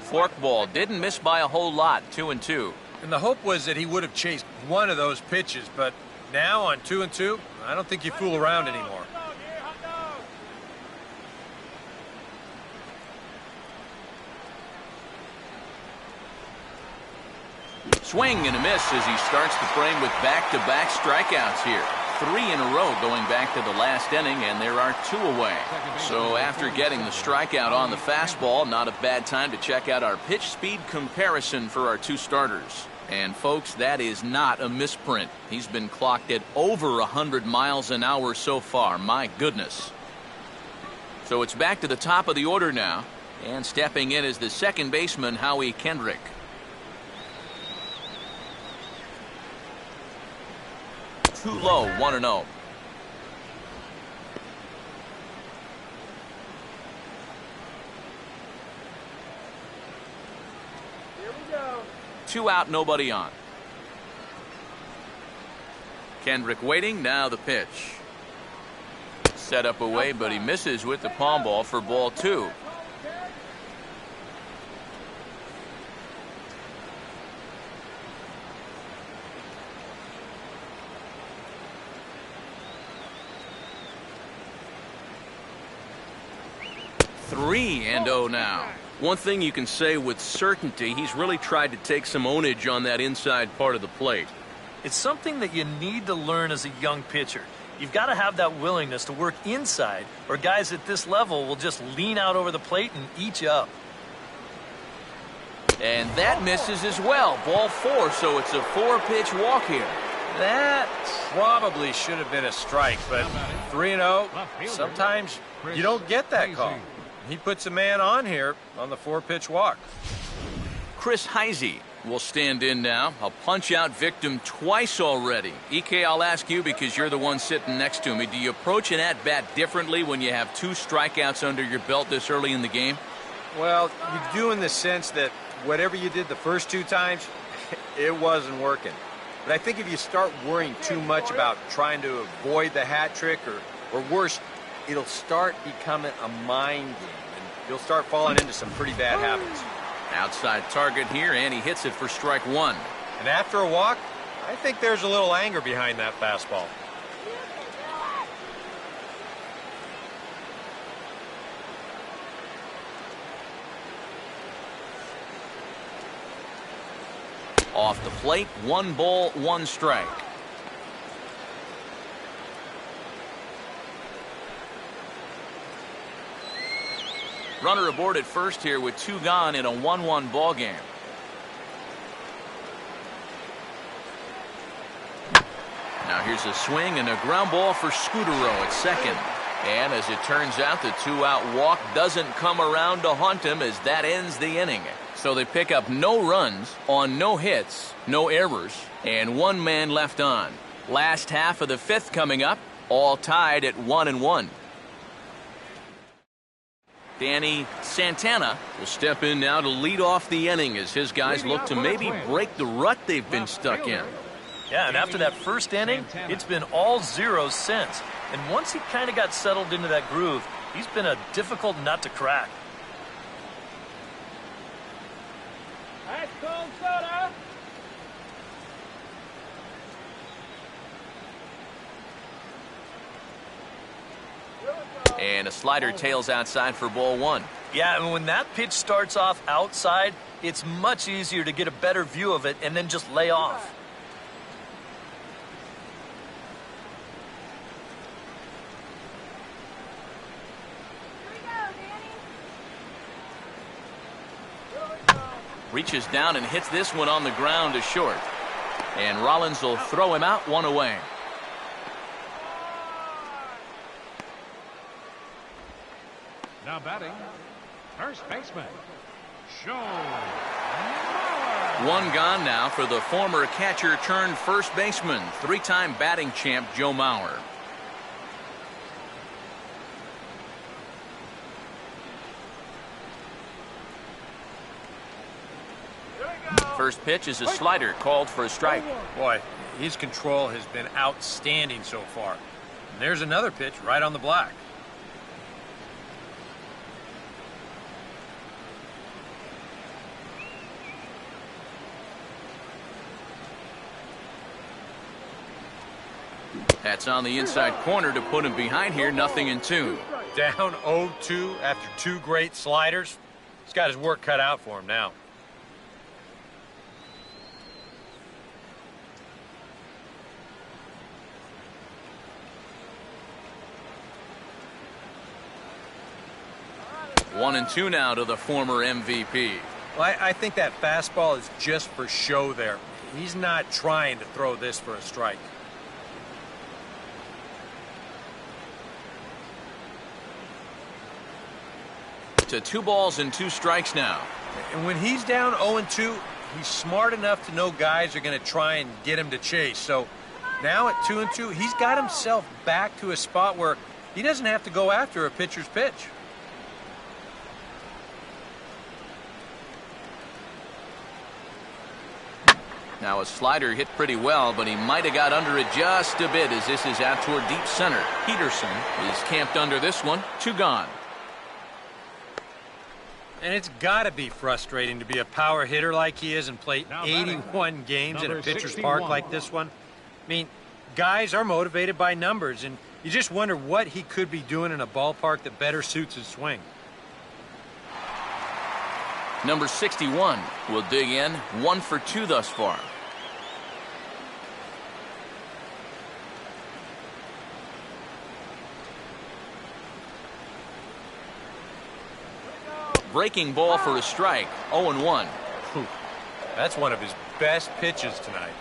Forkball didn't miss by a whole lot. 2 and 2.
And the hope was that he would have chased one of those pitches, but now on 2 and 2, I don't think you fool around anymore.
Swing and a miss as he starts the frame with back-to-back strikeouts here. 3 in a row going back to the last inning, and there are 2 away. So after getting the strikeout on the fastball, not a bad time to check out our pitch speed comparison for our 2 starters. And folks, that is not a misprint. He's been clocked at over 100 miles an hour so far. My goodness. So it's back to the top of the order now, and stepping in is the second baseman, Howie Kendrick. Too low, 1-0.
Here we go.
2 out, nobody on. Kendrick waiting, now the pitch. Set up away, but he misses with the palm ball for ball 2. 3-0 now. One thing you can say with certainty, he's really tried to take some ownage on that inside part of the plate.
It's something that you need to learn as a young pitcher. You've got to have that willingness to work inside, or guys at this level will just lean out over the plate and eat you up.
And that misses as well. Ball 4, so it's a 4-pitch walk here.
That probably should have been a strike, but 3-0, sometimes you don't get that call. He puts a man on here on the 4-pitch walk.
Chris Heisey will stand in now. A punch-out victim twice already. EK, I'll ask you because you're the one sitting next to me. Do you approach an at-bat differently when you have 2 strikeouts under your belt this early in the game?
Well, you do in the sense that whatever you did the first 2 times, it wasn't working. But I think if you start worrying too much about trying to avoid the hat trick, or worse, it'll start becoming a mind game, and you'll start falling into some pretty bad habits.
Outside target here, and he hits it for strike 1.
And after a walk, I think there's a little anger behind that fastball.
Off the plate, 1 ball, 1 strike. Runner aboard at first here with 2 gone in a 1-1 ball game. Now here's a swing and a ground ball for Scutaro at second. And as it turns out, the 2-out walk doesn't come around to haunt him as that ends the inning. So they pick up no runs on no hits, no errors, and 1 man left on. Last half of the 5th coming up, all tied at 1-1. Danny Santana will step in now to lead off the inning as his guys look to maybe break the rut they've been stuck in.
Yeah, and after that first inning, it's been all zeros since. And once he kind of got settled into that groove, he's been a difficult nut to crack.
Ice cold soda.
And a slider tails outside for ball 1.
Yeah, and when that pitch starts off outside, it's much easier to get a better view of it and then just lay off.
Reaches down and hits this one on the ground to short. And Rollins will throw him out, 1 away.
Now batting, first baseman, Joe
1 gone now for the former catcher turned first baseman, 3-time batting champ Joe Mauer. First pitch is a slider called for a strike.
Boy, his control has been outstanding so far. And there's another pitch right on the black.
That's on the inside corner to put him behind here, 0-2.
Down 0-2 after 2 great sliders. He's got his work cut out for him now.
One and 2 now to the former MVP.
Well, I think that fastball is just for show there. He's not trying to throw this for a strike.
To 2 balls and 2 strikes now.
And when he's down 0-2, he's smart enough to know guys are going to try and get him to chase. So now at 2-2, he's got himself back to a spot where he doesn't have to go after a pitcher's pitch.
Now a slider hit pretty well, but he might have got under it just a bit as this is out toward deep center. Peterson is camped under this one. 2 gone.
And it's got to be frustrating to be a power hitter like he is and play 81 games in a pitcher's park like this one. I mean, guys are motivated by numbers, and you just wonder what he could be doing in a ballpark that better suits his swing.
Number 61 will dig in, 1 for 2 thus far. Breaking ball for a strike, 0-1.
That's one of his best pitches tonight.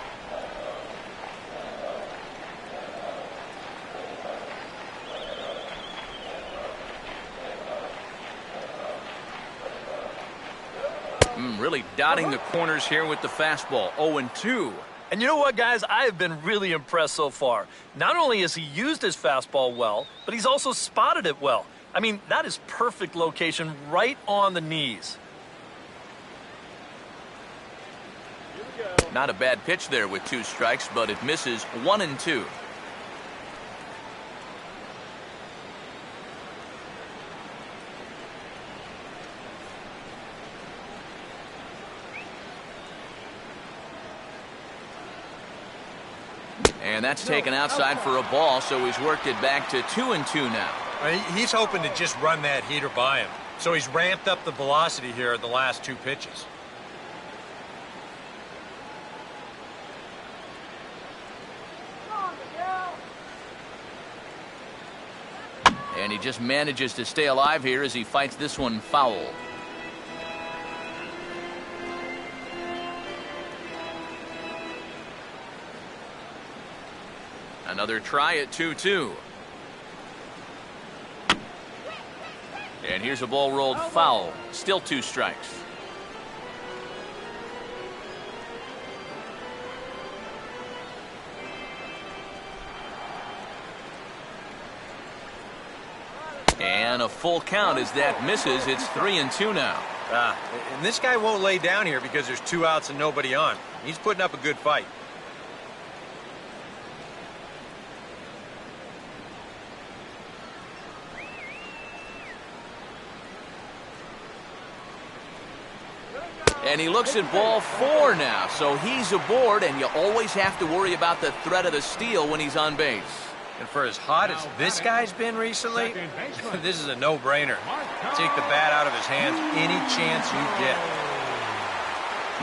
Really dotting the corners here with the fastball, 0-2.
And you know what, guys? I have been really impressed so far. Not only has he used his fastball well, but he's also spotted it well. I mean, that is perfect location right on the knees.
Not a bad pitch there with 2 strikes, but it misses 1-2. And that's taken outside for a ball, so he's worked it back to 2-2 now.
He's hoping to just run that heater by him. So he's ramped up the velocity here at the last 2 pitches.
And he just manages to stay alive here as he fights this one foul. Another try at 2-2. And here's a ball rolled foul. Still 2 strikes. And a full count as that misses. It's 3-2 now.
And this guy won't lay down here because there's 2 outs and nobody on. He's putting up a good fight.
And he looks at ball 4 now, so he's aboard, and you always have to worry about the threat of the steal when he's on base.
And for as hot as this guy's been recently, this is a no-brainer. Take the bat out of his hands any chance you get.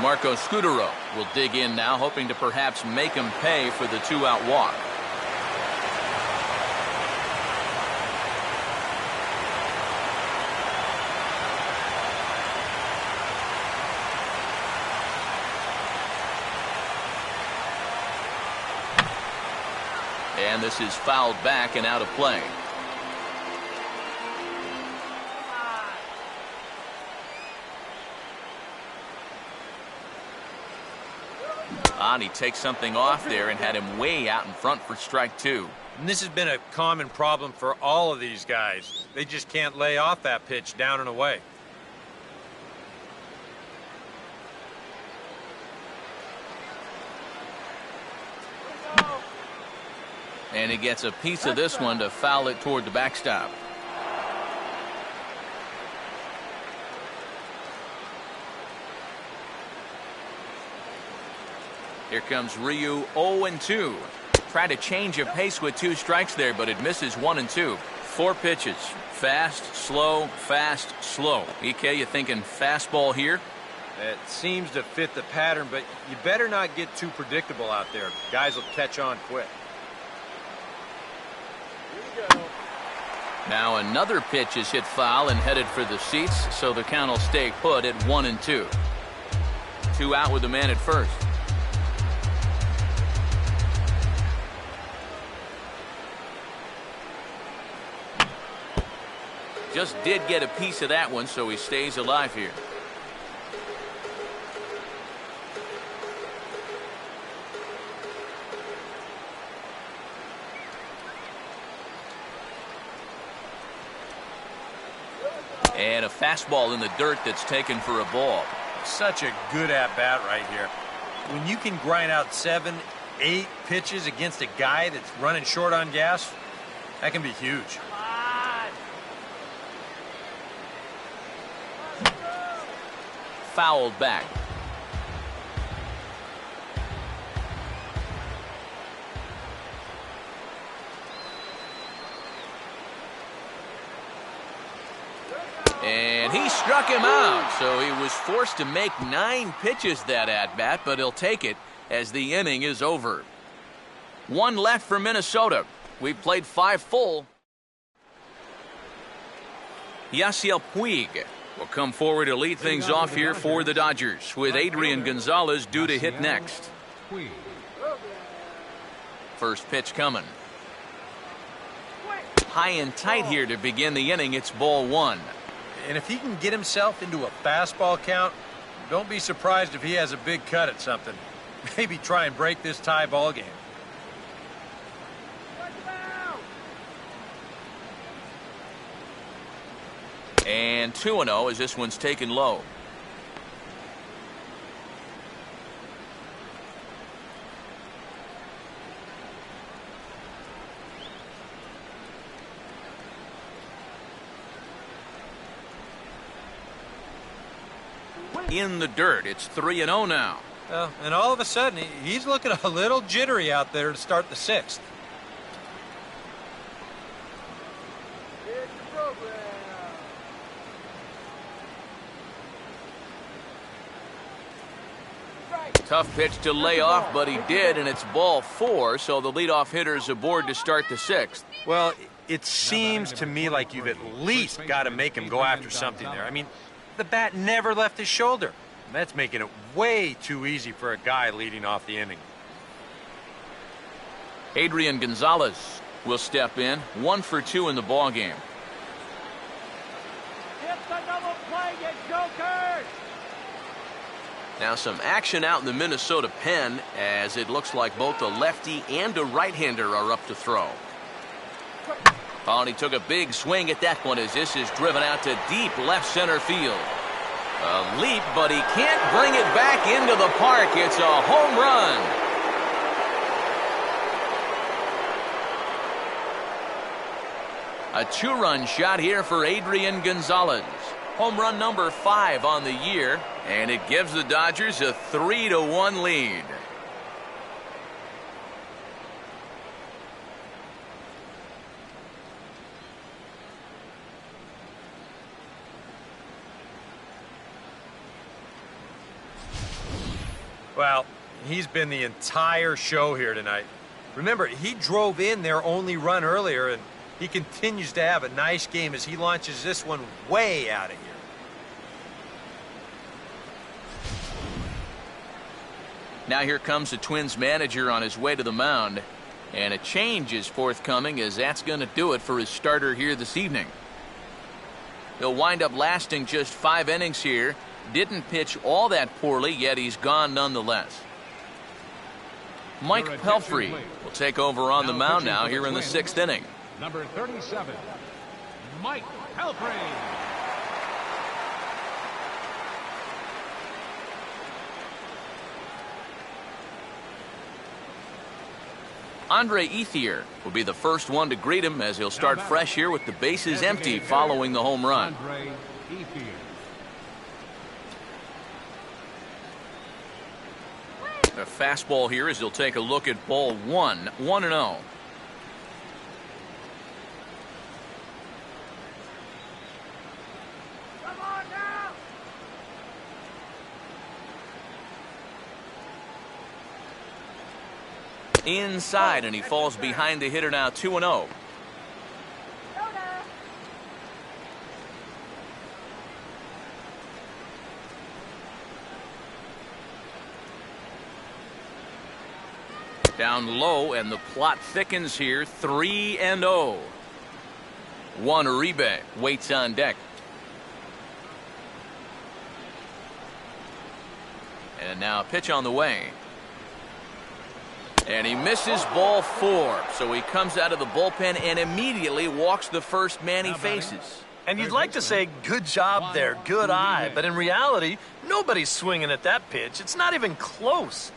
Marco Scutaro will dig in now, hoping to perhaps make him pay for the 2-out walk. And this is fouled back and out of play. He takes something off there and had him way out in front for strike 2.
And this has been a common problem for all of these guys. They just can't lay off that pitch down and away.
And he gets a piece of this one to foul it toward the backstop. Here comes Ryu, 0-2. Try to change of pace with 2 strikes there, but it misses 1-2. 4 pitches. Fast, slow, fast, slow. EK, you thinking fastball here?
It seems to fit the pattern, but you better not get too predictable out there. Guys will catch on quick.
Now another pitch is hit foul and headed for the seats, so the count will stay put at 1-2. 2 out with the man at first. Just did get a piece of that one, so he stays alive here. And a fastball in the dirt that's taken for a ball.
Such a good at-bat right here. When you can grind out 7, 8 pitches against a guy that's running short on gas, that can be huge.
Fouled back. And And he struck him out, so he was forced to make 9 pitches that at-bat, but he'll take it as the inning is over. 1 left for Minnesota. We've played 5 full. Yasiel Puig will come forward to lead things off here for the Dodgers, with Adrian Gonzalez due to hit next. First pitch coming. High and tight here to begin the inning. It's ball 1.
And if he can get himself into a fastball count, don't be surprised if he has a big cut at something. Maybe try and break this tie ball game.
And 2-0 as this one's taken low. In the dirt. It's 3-0 now.
And all of a sudden, he's looking a little jittery out there to start the 6th.
Tough pitch to lay off, but he did, and it's ball 4, so the leadoff hitter's aboard to start the 6th.
Well, it seems to me like you've at least got to make him go after something there. I mean, the bat never left his shoulder. That's making it way too easy for a guy leading off the inning.
Adrian Gonzalez will step in, 1 for 2 in the ballgame.
Hit the double play, you jokers!
Now some action out in the Minnesota pen, as it looks like both a lefty and a right-hander are up to throw. Oh, and he took a big swing at that one as this is driven out to deep left center field. A leap, but he can't bring it back into the park. It's a home run. A 2-run shot here for Adrian Gonzalez. Home run number 5 on the year, and it gives the Dodgers a 3-1 lead.
Well, he's been the entire show here tonight. Remember, he drove in their only run earlier, and he continues to have a nice game as he launches this one way out of here.
Now here comes the Twins manager on his way to the mound, and a change is forthcoming as that's going to do it for his starter here this evening. He'll wind up lasting just 5 innings here. Didn't pitch all that poorly, yet he's gone nonetheless. Mike Pelfrey will take over on the mound now here in the 6th inning.
Number 37, Mike Pelfrey.
Andre Ethier will be the first one to greet him as he'll start fresh here with the bases empty following the home run.
Andre Ethier.
A fastball here as he'll take a look at ball 1, 1-0.
Come on now!
Inside, and he falls behind the hitter now, 2-0. Down low, and the plot thickens here, 3-0. Juan Uribe waits on deck. And now a pitch on the way. And he misses ball 4. So he comes out of the bullpen and immediately walks the first man he faces.
And you'd like to say, good job there, good eye. But in reality, nobody's swinging at that pitch. It's not even close.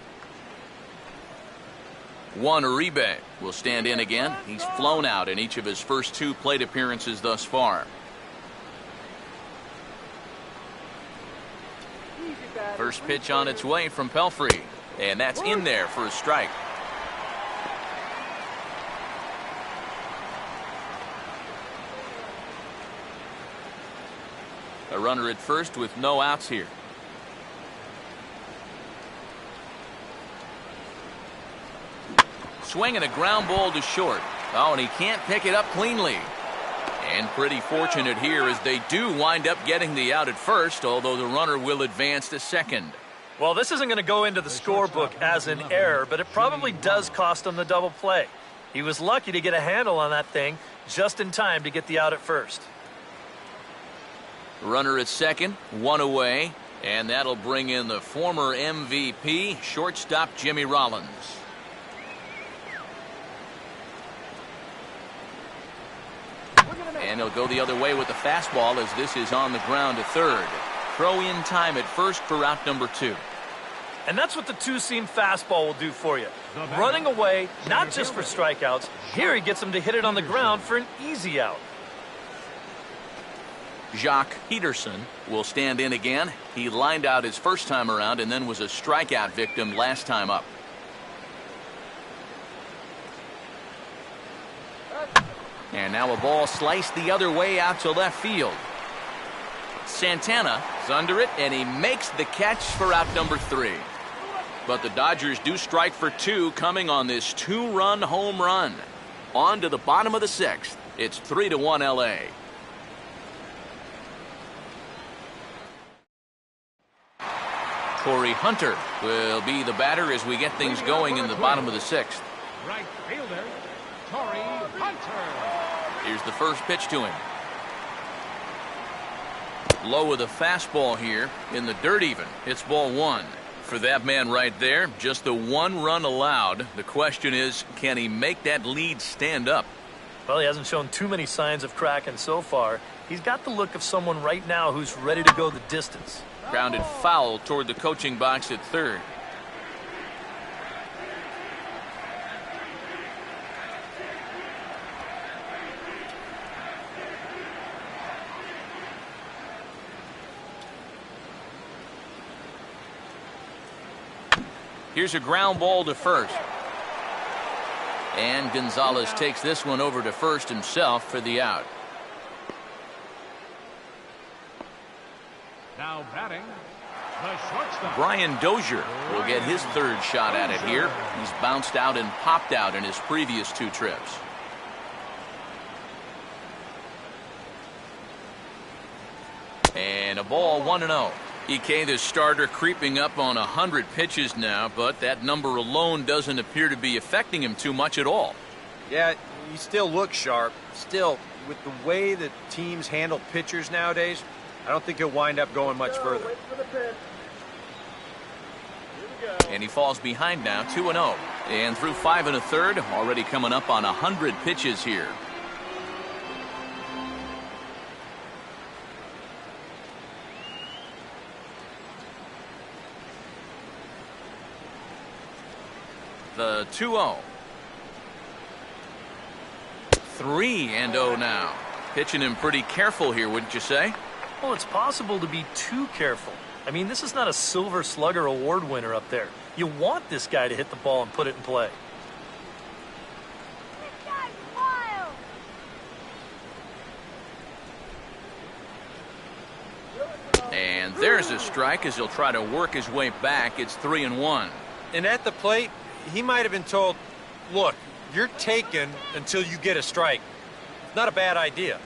Juan Uribe will stand in again. He's flown out in each of his first 2 plate appearances thus far. First pitch on its way from Pelfrey. And that's in there for a strike. A runner at first with no outs here. Swinging a ground ball to short. Oh, and he can't pick it up cleanly. And pretty fortunate here as they do wind up getting the out at first, although the runner will advance to second.
Well, this isn't going to go into the scorebook as an error, but it probably does cost him the double play. He was lucky to get a handle on that thing just in time to get the out at first.
Runner at second, one away, and that'll bring in the former MVP, shortstop Jimmy Rollins. And he'll go the other way with the fastball as this is on the ground to third. Throw in time at first for out number 2.
And that's what the two-seam fastball will do for you. Running away, not just for strikeouts. Here he gets him to hit it on the ground for an easy out.
Jacques Peterson will stand in again. He lined out his first time around and then was a strikeout victim last time up. And now a ball sliced the other way out to left field. Santana is under it, and he makes the catch for out number 3. But the Dodgers do strike for 2 coming on this 2-run home run. On to the bottom of the 6th. It's 3-1 LA. Corey Hunter will be the batter as we get things going in the bottom of the 6th.
Right fielder, Corey Hunter.
Here's the first pitch to him. Low with a fastball here in the dirt even. It's ball 1. For that man right there, just the 1 run allowed. The question is, can he make that lead stand up?
Well, he hasn't shown too many signs of cracking so far. He's got the look of someone right now who's ready to go the distance.
Grounded foul toward the coaching box at third. Here's a ground ball to first. And Gonzalez takes this one over to first himself for the out.
Now batting, the shortstop.
Brian Dozier will get his third shot at it here. He's bounced out and popped out in his previous 2 trips. And a ball 1-0. EK, the starter, creeping up on 100 pitches now, but that number alone doesn't appear to be affecting him too much at all.
Yeah, he still looks sharp. Still, with the way that teams handle pitchers nowadays, I don't think he'll wind up going much further.
And he falls behind now, 2-0. And through 5 1/3, already coming up on 100 pitches here. The 2-0. 3-0 now. Pitching him pretty careful here, wouldn't you say?
Well, it's possible to be too careful. I mean, this is not a Silver Slugger award winner up there. You want this guy to hit the ball and put it in play.
This guy's wild.
And there's a strike as he'll try to work his way back. It's 3-1.
And at the plate, he might have been told, look, you're taken until you get a strike. It's not a bad idea.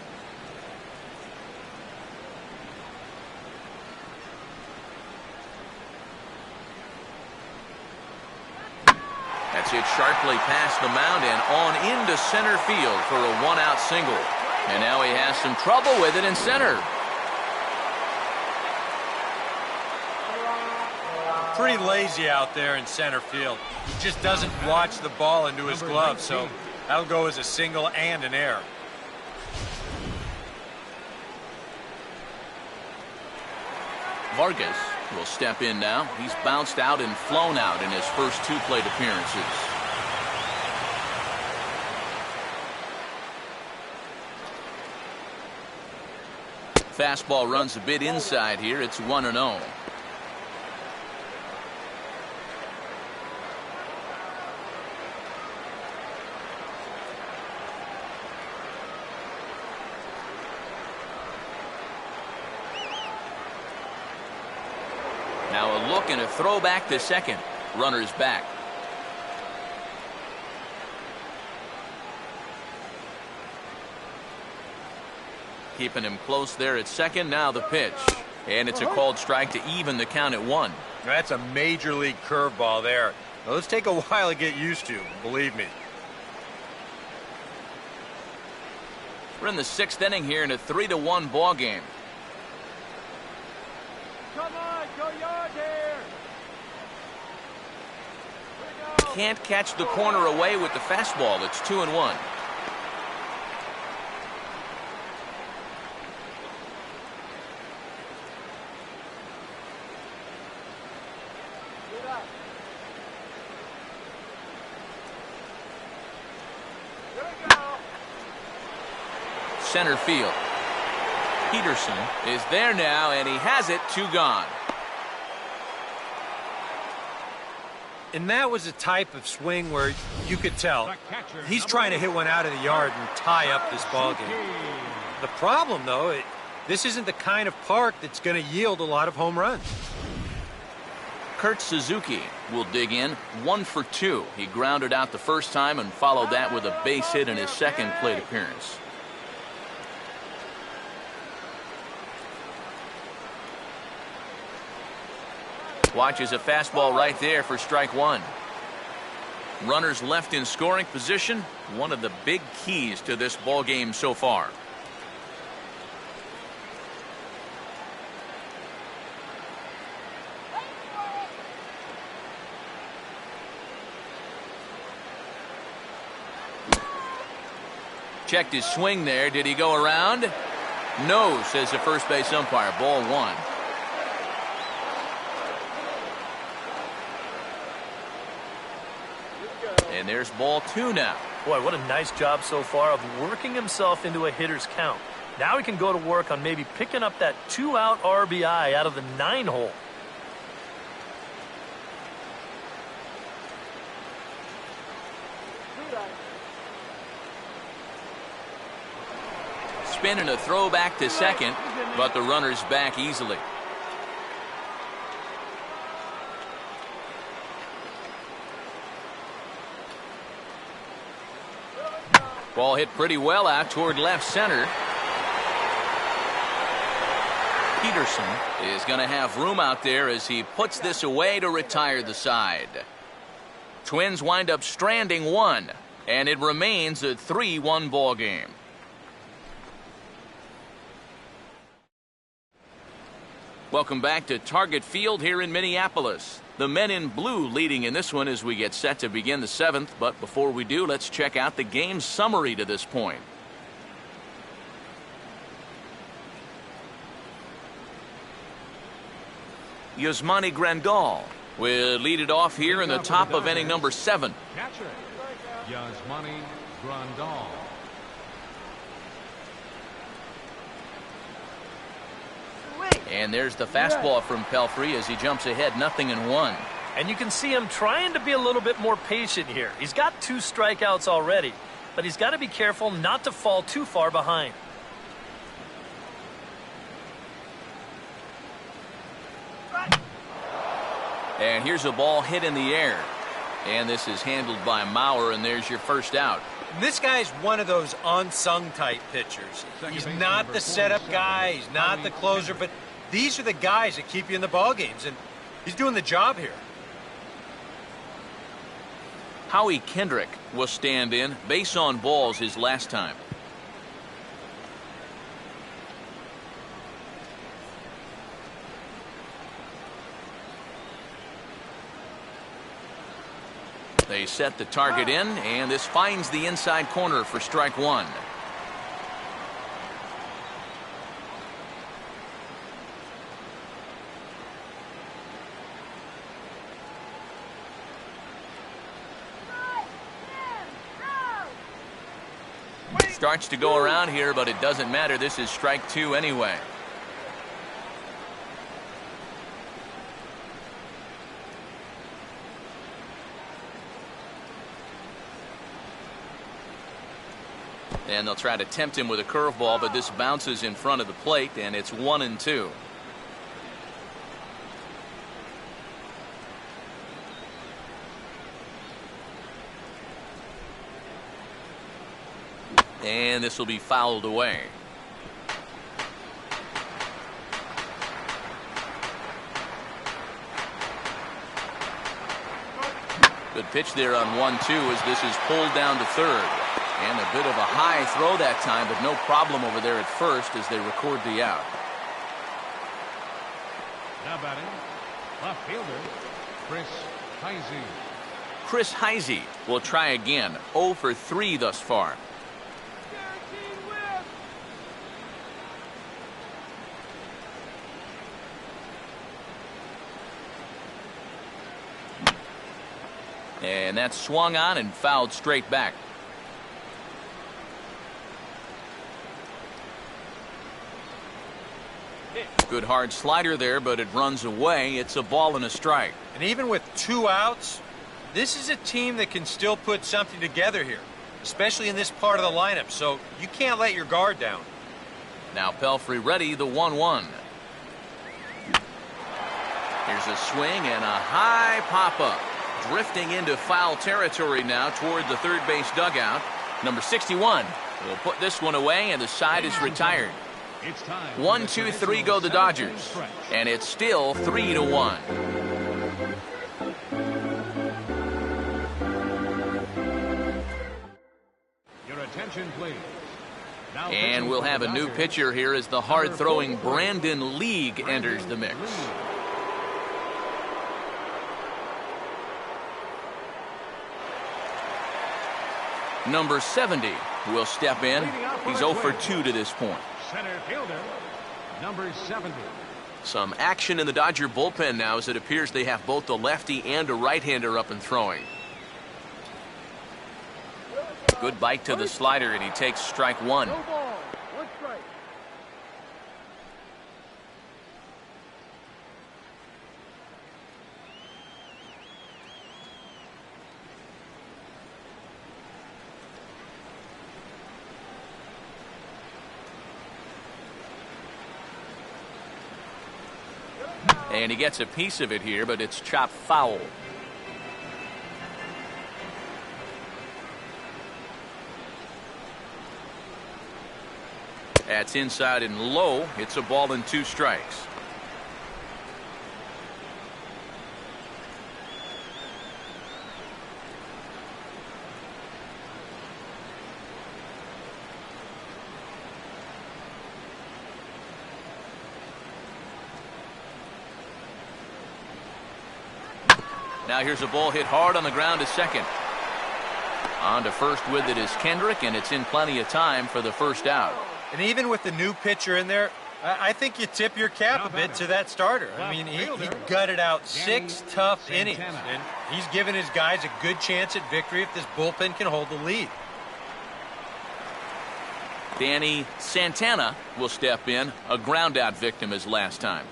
That's it sharply past the mound and on into center field for a 1-out single. And now he has some trouble with it in center.
Pretty lazy out there in center field. He just doesn't watch the ball into his glove, so that'll go as a single and an error.
Vargas will step in now. He's bounced out and flown out in his first 2 plate appearances. Fastball runs a bit inside here. It's 1-0. Now a look and a throw back to second. Runner's back. Keeping him close there at second. Now the pitch. And it's a called strike to even the count at 1.
That's a major league curveball there. Now, let's take a while to get used to, believe me.
We're in the 6th inning here in a 3-1 ball game.
Come on, go yard here.
Can't catch the corner away with the fastball. It's 2-1. Center field. Peterson is there now, and he has it. 2 gone.
And that was a type of swing where you could tell he's trying to hit one out of the yard and tie up this ball game. The problem, though, this isn't the kind of park that's going to yield a lot of home runs.
Kurt Suzuki will dig in. 1 for 2. He grounded out the first time and followed that with a base hit in his second plate appearance. Watches a fastball right there for strike 1. Runners left in scoring position. One of the big keys to this ball game so far. Checked his swing there. Did he go around? No, says the first base umpire. Ball 1. And there's ball 2 now.
Boy, what a nice job so far of working himself into a hitter's count. Now he can go to work on maybe picking up that 2-out RBI out of the 9-hole.
Spin and a throw back to second, but the runner's back easily. Ball hit pretty well out toward left center. Peterson is going to have room out there as he puts this away to retire the side. Twins wind up stranding 1, and it remains a 3-1 ball game. Welcome back to Target Field here in Minneapolis. The men in blue leading in this one as we get set to begin the 7th. But before we do, let's check out the game summary to this point. Yasmani Grandal will lead it off here in the top of inning number 7.
Catcher, Yasmani Grandal.
And there's the fastball from Pelfrey as he jumps ahead, 0-1.
And you can see him trying to be a little bit more patient here. He's got 2 strikeouts already, but he's got to be careful not to fall too far behind.
And here's a ball hit in the air. And this is handled by Mauer, and there's your first out.
This guy's one of those unsung type pitchers. He's not the setup guy, he's not the closer, but these are the guys that keep you in the ball games, and he's doing the job here.
Howie Kendrick will stand in. Base on balls his last time. They set the target in, and this finds the inside corner for strike 1. Starts to go around here, but it doesn't matter. This is strike 2 anyway. And they'll try to tempt him with a curveball, but this bounces in front of the plate, and it's 1-2. And this will be fouled away. Good pitch there on 1-2 as this is pulled down to third. And a bit of a high throw that time, but no problem over there at first as they record the out.
Now batting, left fielder, Chris Heisey.
Chris Heisey will try again. 0 for 3 thus far. And that's swung on and fouled straight back. Good hard slider there, but it runs away. It's a ball and a strike.
And even with 2 outs, this is a team that can still put something together here, especially in this part of the lineup, so you can't let your guard down.
Now Pelfrey ready, the 1-1. Here's a swing and a high pop-up. Drifting into foul territory now toward the third base dugout. Number 61 will put this one away, and the side is retired. 1, 2, 3 go the Dodgers, and it's still 3-1.
Your attention, please. Now
And we'll have a new pitcher here as the hard-throwing Brandon League enters the mix. Number 70 will step in. He's 0 for 2 to this point.
Center fielder, number 70.
Some action in the Dodger bullpen now as it appears they have both a lefty and a right-hander up and throwing. Good bite to the slider, and he takes strike 1. And he gets a piece of it here, but it's chopped foul. That's inside and low. It's a ball and 2 strikes. Now here's a ball hit hard on the ground to second. On to first with it is Kendrick, and it's in plenty of time for the first out.
And even with the new pitcher in there, I think you tip your cap a bit to that starter. I mean, he gutted out 6 tough innings, and he's given his guys a good chance at victory if this bullpen can hold the lead.
Danny Santana will step in, a ground-out victim as last time.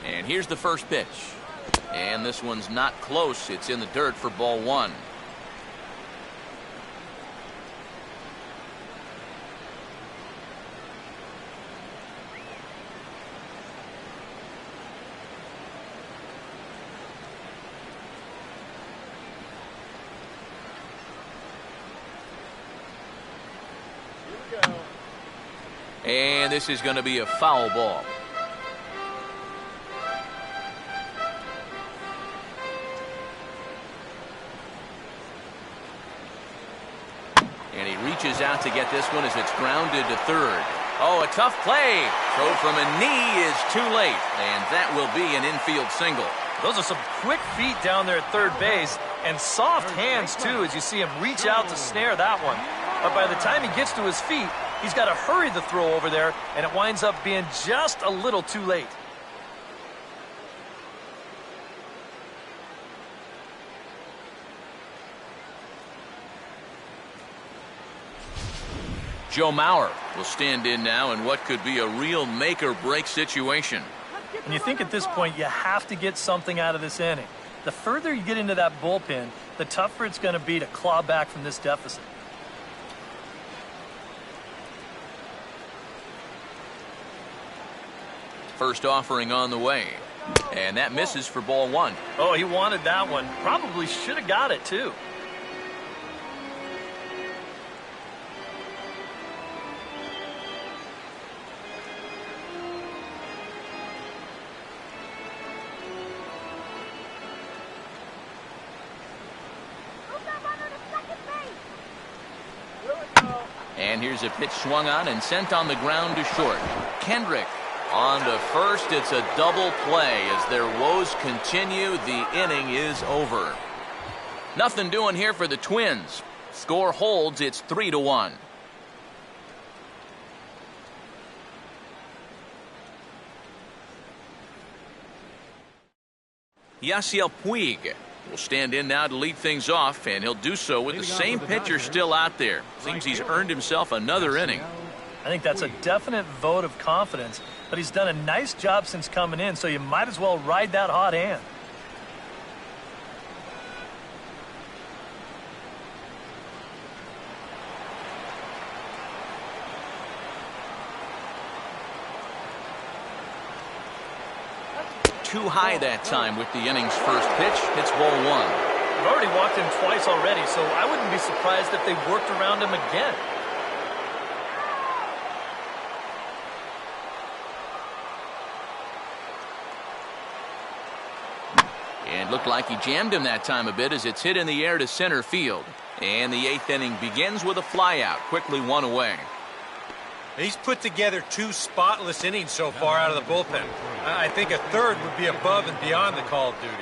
And here's the first pitch. And this one's not close. It's in the dirt for ball 1. And this is going to be a foul ball. And he reaches out to get this one as it's grounded to third. Oh, a tough play. Throw from a knee is too late, and that will be an infield single.
Those are some quick feet down there at third base, and soft hands, too, as you see him reach out to snare that one. But by the time he gets to his feet, he's got to hurry the throw over there, and it winds up being just a little too late.
Joe Mauer will stand in now in what could be a real make-or-break situation.
And you think at this point you have to get something out of this inning. The further you get into that bullpen, the tougher it's going to be to claw back from this deficit.
First offering on the way. And that misses for ball one.
Oh, he wanted that one. Probably should have got it, too.
And here's a pitch swung on and sent on the ground to short. Kendrick on to first. It's a double play as their woes continue. The inning is over. Nothing doing here for the Twins. Score holds. It's 3-1. Yasiel Puig will stand in now to lead things off, and he'll do so with the same pitcher still out there. Seems he's earned himself another inning.
I think that's a definite vote of confidence, but he's done a nice job since coming in, so you might as well ride that hot hand.
Too high that time with the inning's first pitch. It's ball one.
They've already walked him twice already, so I wouldn't be surprised if they worked around him again.
And looked like he jammed him that time a bit as it's hit in the air to center field. And the eighth inning begins with a flyout, quickly one away.
He's put together 2 spotless innings so far out of the bullpen. I think a third would be above and beyond the call of duty.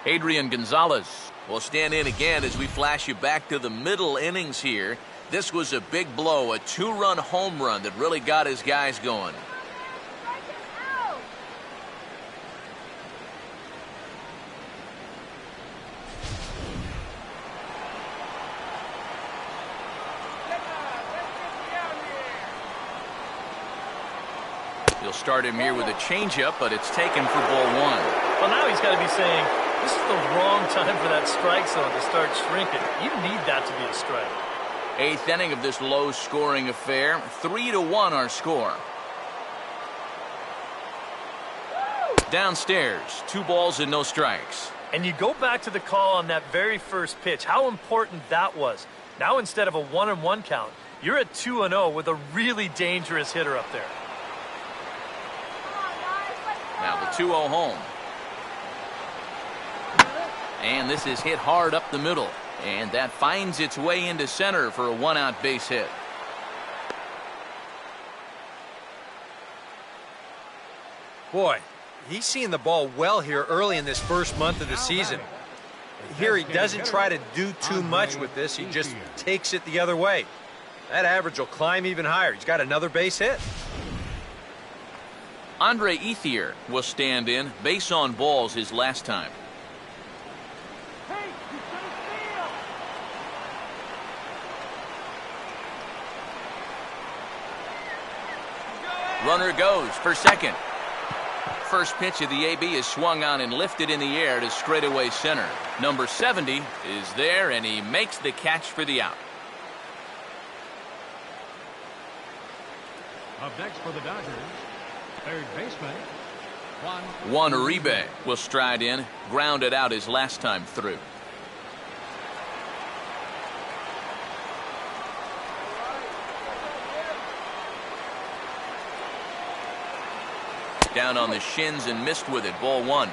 Adrian Gonzalez will stand in again as we flash you back to the middle innings here. This was a big blow, a 2-run home run that really got his guys going. He'll start him here with a changeup, but it's taken for ball one.
Well, now he's got to be saying, this is the wrong time for that strike zone to start shrinking. You need that to be a strike.
Eighth inning of this low-scoring affair. 3-1 our score. Downstairs, 2 balls and no strikes.
And you go back to the call on that very first pitch, how important that was. Now instead of a 1-1 count, you're at 2-0 with a really dangerous hitter up there.
Now the 2-0 home. And this is hit hard up the middle. And that finds its way into center for a 1-out base hit.
Boy, he's seeing the ball well here early in this first month of the season. Here he doesn't try to do too much with this. He just takes it the other way. That average will climb even higher. He's got another base hit.
Andre Ethier will stand in. Base on balls his last time. Runner goes for second. First pitch of the AB is swung on and lifted in the air to straightaway center. Number 70 is there, and he makes the catch for the out.
Up next for the Dodgers, third baseman,
Juan Uribe will stride in, grounded out his last time through. Down on the shins and missed with it. Ball one.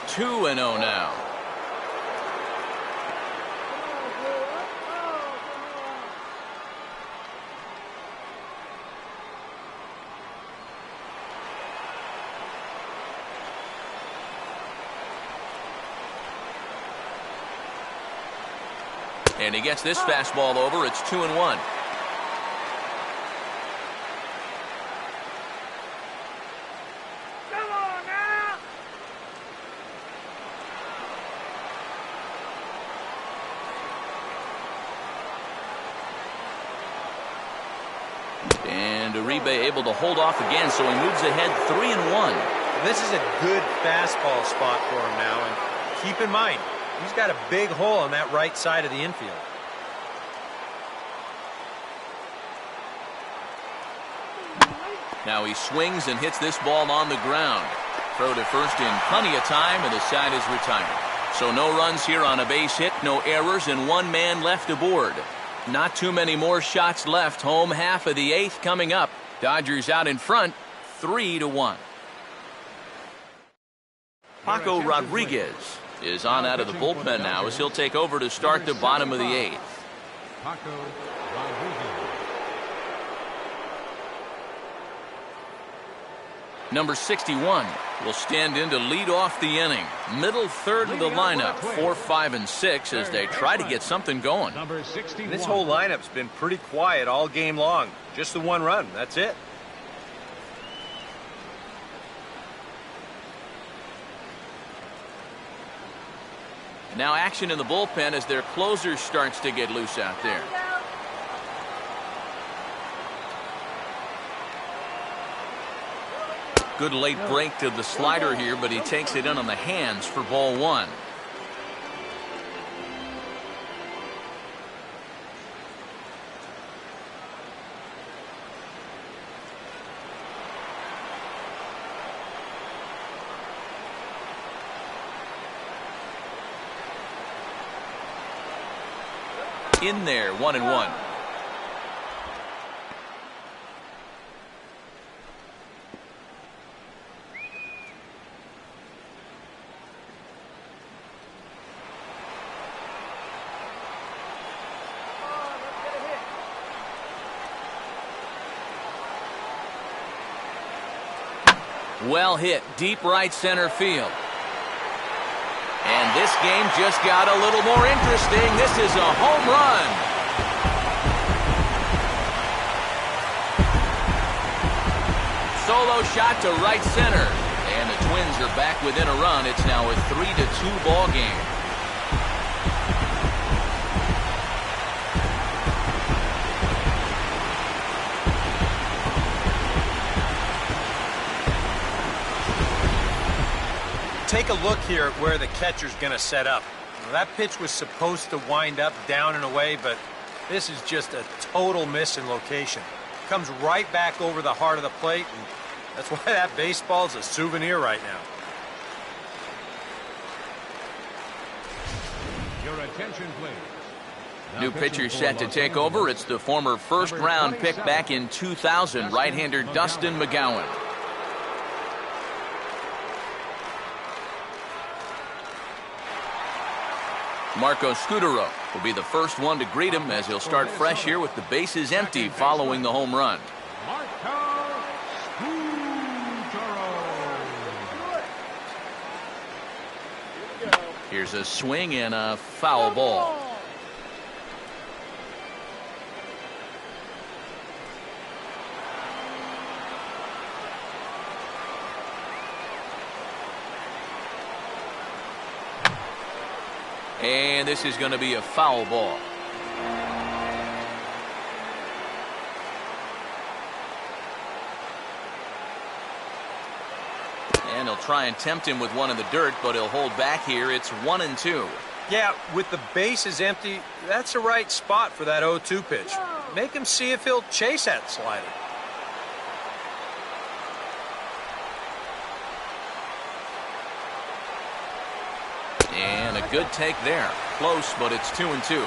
Two and 0 now. And he gets this fastball over. It's 2-1. And And Uribe able to hold off again, so he moves ahead 3-1.
This is a good fastball spot for him now, and keep in mind, he's got a big hole on that right side of the infield.
Now he swings and hits this ball on the ground. Throw to first in plenty of time, and the side is retired. So no runs here on a base hit, no errors, and one man left aboard. Not too many more shots left. Home half of the 8th coming up. Dodgers out in front, 3-1. Paco Rodriguez is on out of the bullpen now as he'll take over to start the bottom of the 8th.
Paco Rodriguez.
Number 61 will stand in to lead off the inning. Middle third of the lineup, 4, 5, and 6 as they try to get something going.
Number 61.
This whole lineup's been pretty quiet all game long. Just the one run, that's it.
Now action in the bullpen as their closer starts to get loose out there. Good late break to the slider here, but he takes it in on the hands for ball 1. In there, 1-1. Well hit, deep right center field. And this game just got a little more interesting. This is a home run. Solo shot to right center. And the Twins are back within a run. It's now a 3-2 ball game.
Take a look here at where the catcher's going to set up. Now, that pitch was supposed to wind up down and away, but this is just a total miss in location. Comes right back over the heart of the plate, and that's why that baseball's a souvenir right now.
Your attention, please.
New pitcher set to take over. It's the former first-round pick back in 2000, right-hander Dustin McGowan. Marco Scutaro will be the first one to greet him as he'll start fresh here with the bases empty following the home run.
Marco Scutaro.
Here's a swing and a foul ball. And this is going to be a foul ball. And he'll try and tempt him with one in the dirt, but he'll hold back here. It's 1-2.
Yeah, with the bases empty, that's the right spot for that 0-2 pitch. Make him see if he'll chase that slider.
And a good take there. Close, but it's 2-2.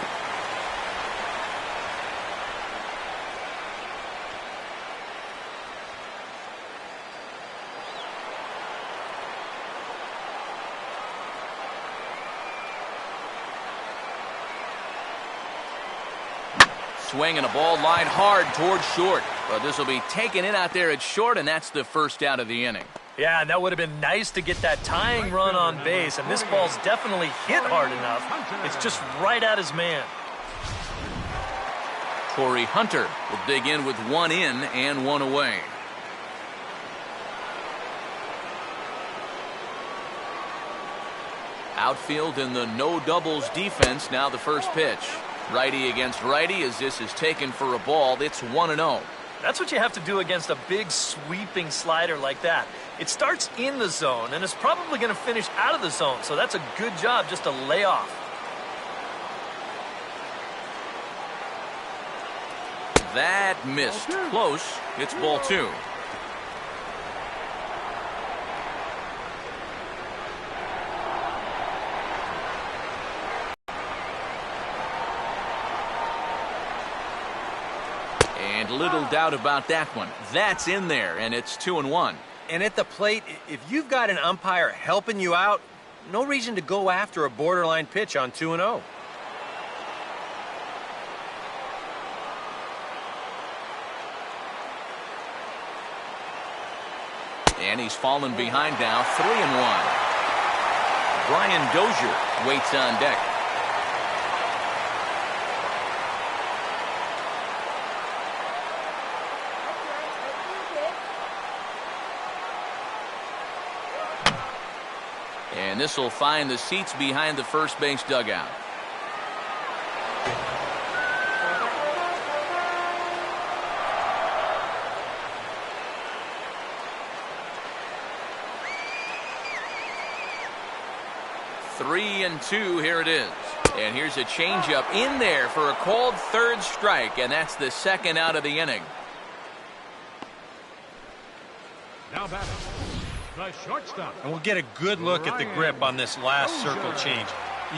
Swing and a ball line hard towards short. But this will be taken in out there at short, and that's the first out of the inning.
Yeah, and that would have been nice to get that tying run on base, and this ball's definitely hit hard enough. It's just right at his man.
Corey Hunter will dig in with one in and one away. Outfield in the no doubles defense. Now the first pitch. Righty against righty as this is taken for a ball. It's 1-0.
That's what you have to do against a big sweeping slider like that. It starts in the zone and is probably going to finish out of the zone, so that's a good job just to lay off.
That missed. Close. It's ball 2. And little doubt about that one. That's in there, and it's 2-1.
And at the plate, if you've got an umpire helping you out, no reason to go after a borderline pitch on 2-0.
And he's fallen behind now, 3-1. Brian Dozier waits on deck. And this will find the seats behind the first base dugout. Three and two, here it is. And here's a changeup in there for a called third strike, and that's the second out of the inning.
Now batting, the shortstop.
And we'll get a good look at the grip on this last circle change.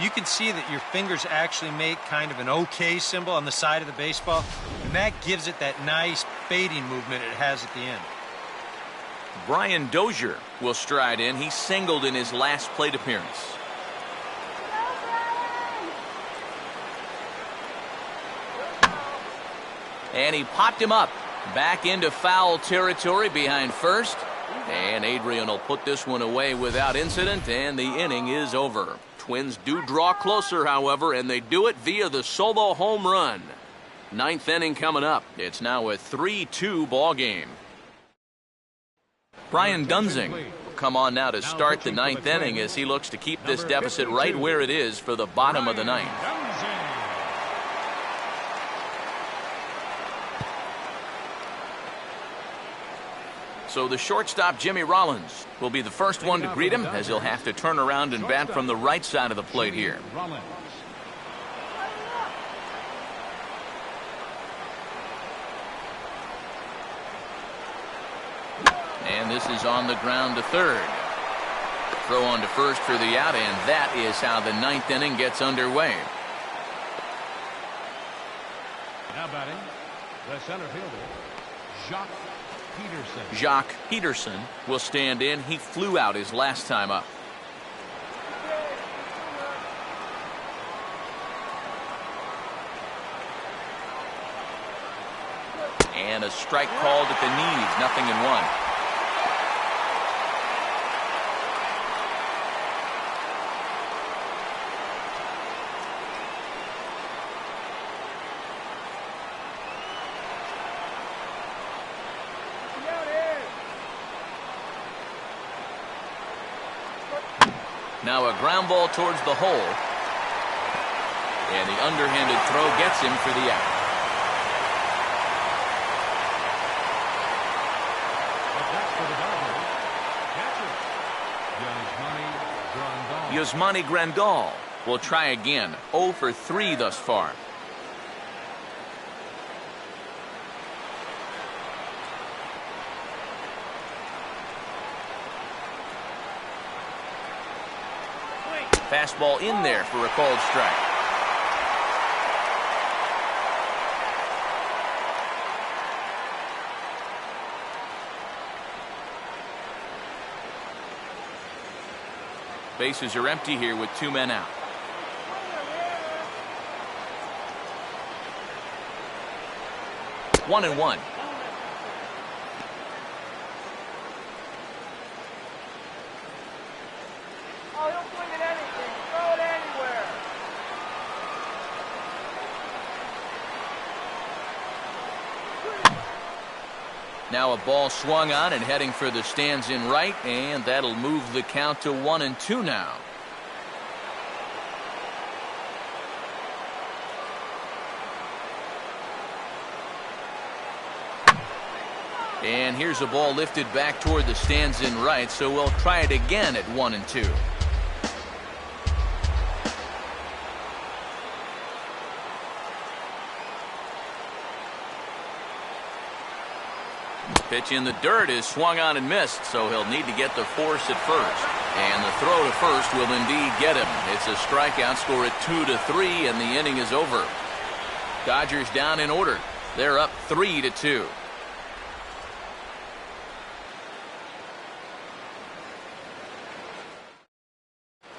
You can see that your fingers actually make kind of an OK symbol on the side of the baseball, and that gives it that nice fading movement it has at the end.
Brian Dozier will stride in. He singled in his last plate appearance. And he popped him up back into foul territory behind first. And Adrian will put this one away without incident, and the inning is over. Twins do draw closer, however, and they do it via the solo home run. Ninth inning coming up. It's now a 3-2 ball game. Brian Dunsing will come on now to start the ninth inning as he looks to keep this deficit right where it is for the bottom of the ninth. So the shortstop, Jimmy Rollins, will be the first one to greet him as he'll have to turn around and bat from the right side of the plate here. And this is on the ground to third. Throw on to first for the out, and that is how the ninth inning gets underway.
Now batting, the center fielder, Jacques Peterson.
Jacques Peterson will stand in. He flew out his last time up. And a strike called at the knees, 0-1. Now a ground ball towards the hole. And the underhanded throw gets him for the out. Yasmani Grandal will try again. 0 for 3 thus far. Fastball in there for a called strike. Bases are empty here with 2 men out. One and one. Now a ball swung on and heading for the stands in right, and that'll move the count to 1-2 now. And here's a ball lifted back toward the stands in right, so we'll try it again at 1-2. Pitch in the dirt is swung on and missed, so he'll need to get the force at first. And the throw to first will indeed get him. It's a strikeout, score at 2-3, and the inning is over. Dodgers down in order. They're up 3-2.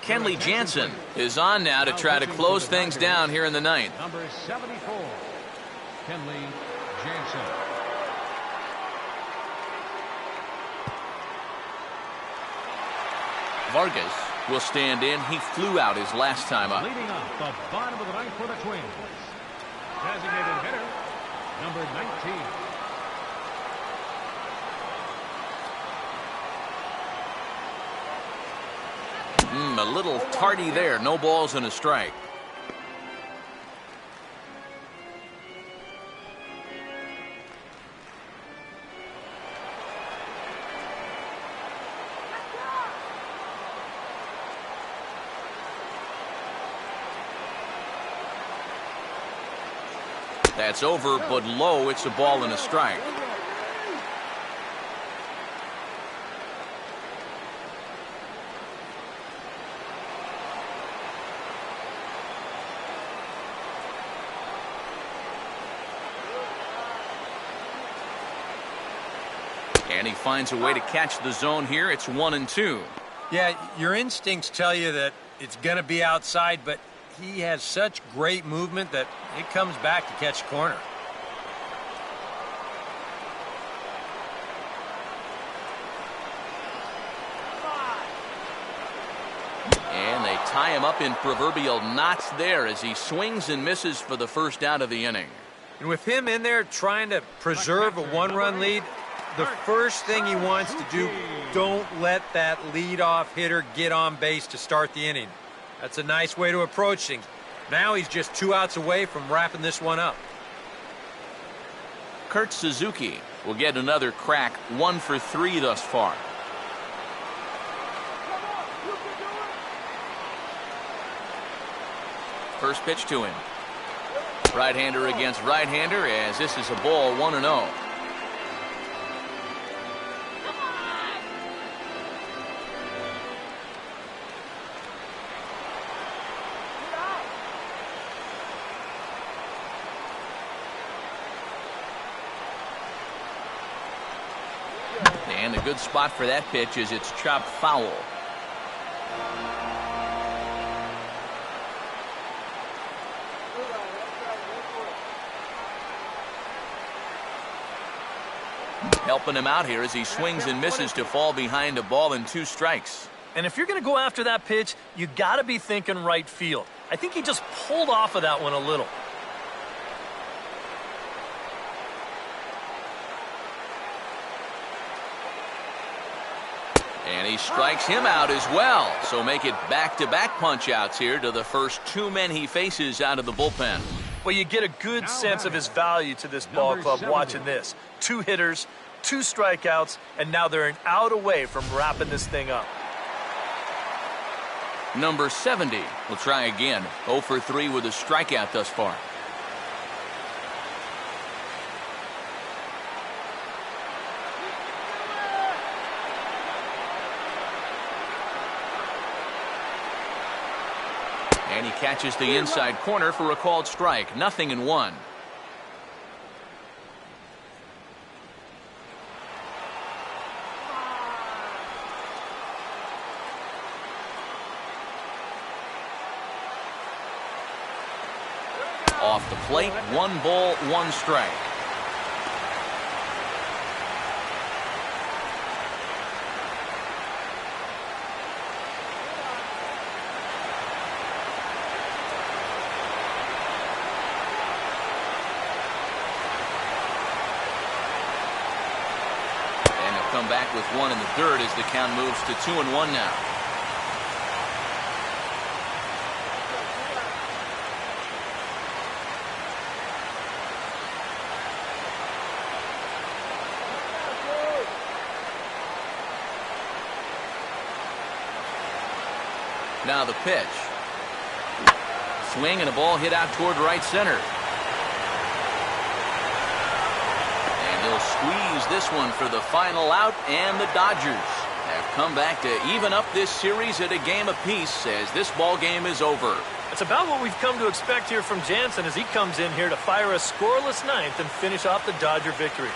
Kenley Jansen is on now to try to close things down here in the ninth.
Number 74, Kenley Jansen.
Vargas will stand in. He flew out his last time up.
Leading off the bottom of the ninth for the Twins. Designated hitter, number 19.
A little tardy there. No balls and a strike. That's over, but low. It's a ball and a strike. And he finds a way to catch the zone here. It's 1-2.
Yeah, your instincts tell you that it's going to be outside, but he has such great movement that it comes back to catch corner.
And they tie him up in proverbial knots there as he swings and misses for the first out of the inning.
And with him in there trying to preserve a one-run lead, the first thing he wants to do, don't let that leadoff hitter get on base to start the inning. That's a nice way to approach things. Now he's just 2 outs away from wrapping this one up.
Kurt Suzuki will get another crack, 1 for 3 thus far. First pitch to him. Right-hander against right-hander as this is a ball, 1-0. And a good spot for that pitch is it's chopped foul. Helping him out here as he swings and misses to fall behind a ball and 2 strikes.
And if you're going to go after that pitch, you got to be thinking right field. I think he just pulled off of that one a little.
And he strikes him out as well. So make it back-to-back punch-outs here to the first 2 men he faces out of the bullpen.
Well, you get a good sense of his value to this ball club watching this. 2 hitters, 2 strikeouts, and now they're an out away from wrapping this thing up.
Number 70 will try again. 0 for 3 with a strikeout thus far. And he catches the inside corner for a called strike. 0-1. Off the plate, 1 ball, 1 strike. Come back with 1 in the dirt as the count moves to 2-1 now. Now the pitch. Swing and a ball hit out toward right center. And he'll squeeze this one for the final out, and the Dodgers have come back to even up this series at a game apiece as this ball game is over.
It's about what we've come to expect here from Jansen as he comes in here to fire a scoreless ninth and finish off the Dodger victory.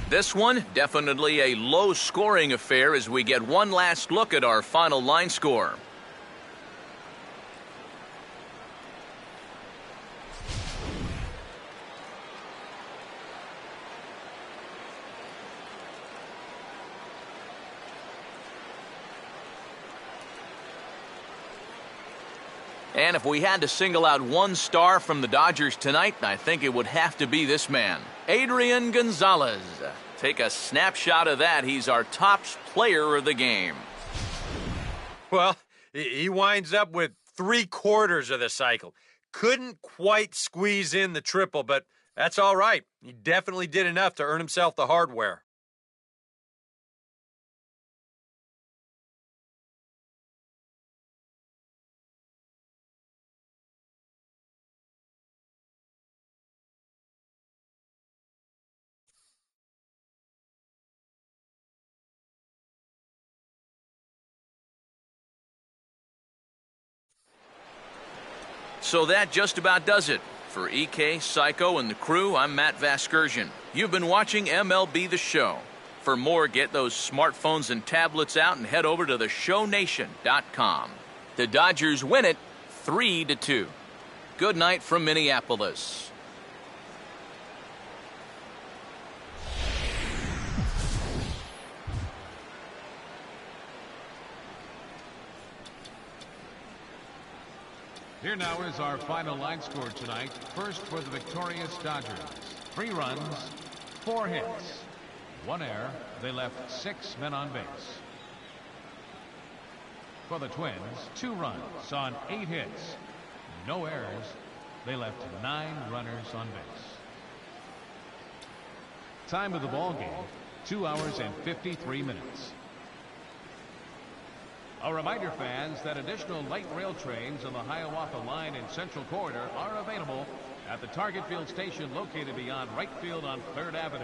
This one, definitely a low-scoring affair as we get one last look at our final line score. And if we had to single out one star from the Dodgers tonight, I think it would have to be this man, Adrian Gonzalez. Take a snapshot of that. He's our top player of the game.
Well, he winds up with 3/4 of the cycle. Couldn't quite squeeze in the triple, but that's all right. He definitely did enough to earn himself the hardware.
So that just about does it. For EK, Psycho, and the crew, I'm Matt Vasgersian. You've been watching MLB The Show. For more, get those smartphones and tablets out and head over to theshownation.com. The Dodgers win it 3-2. Good night from Minneapolis.
Here now is our final line score tonight. First for the victorious Dodgers. 3 runs, 4 hits, 1 error. They left 6 men on base. For the Twins, 2 runs on 8 hits, no errors. They left 9 runners on base. Time of the ball game, 2 hours and 53 minutes. A reminder, fans, that additional light rail trains on the Hiawatha Line and Central Corridor are available at the Target Field station located beyond right field on 3rd Avenue.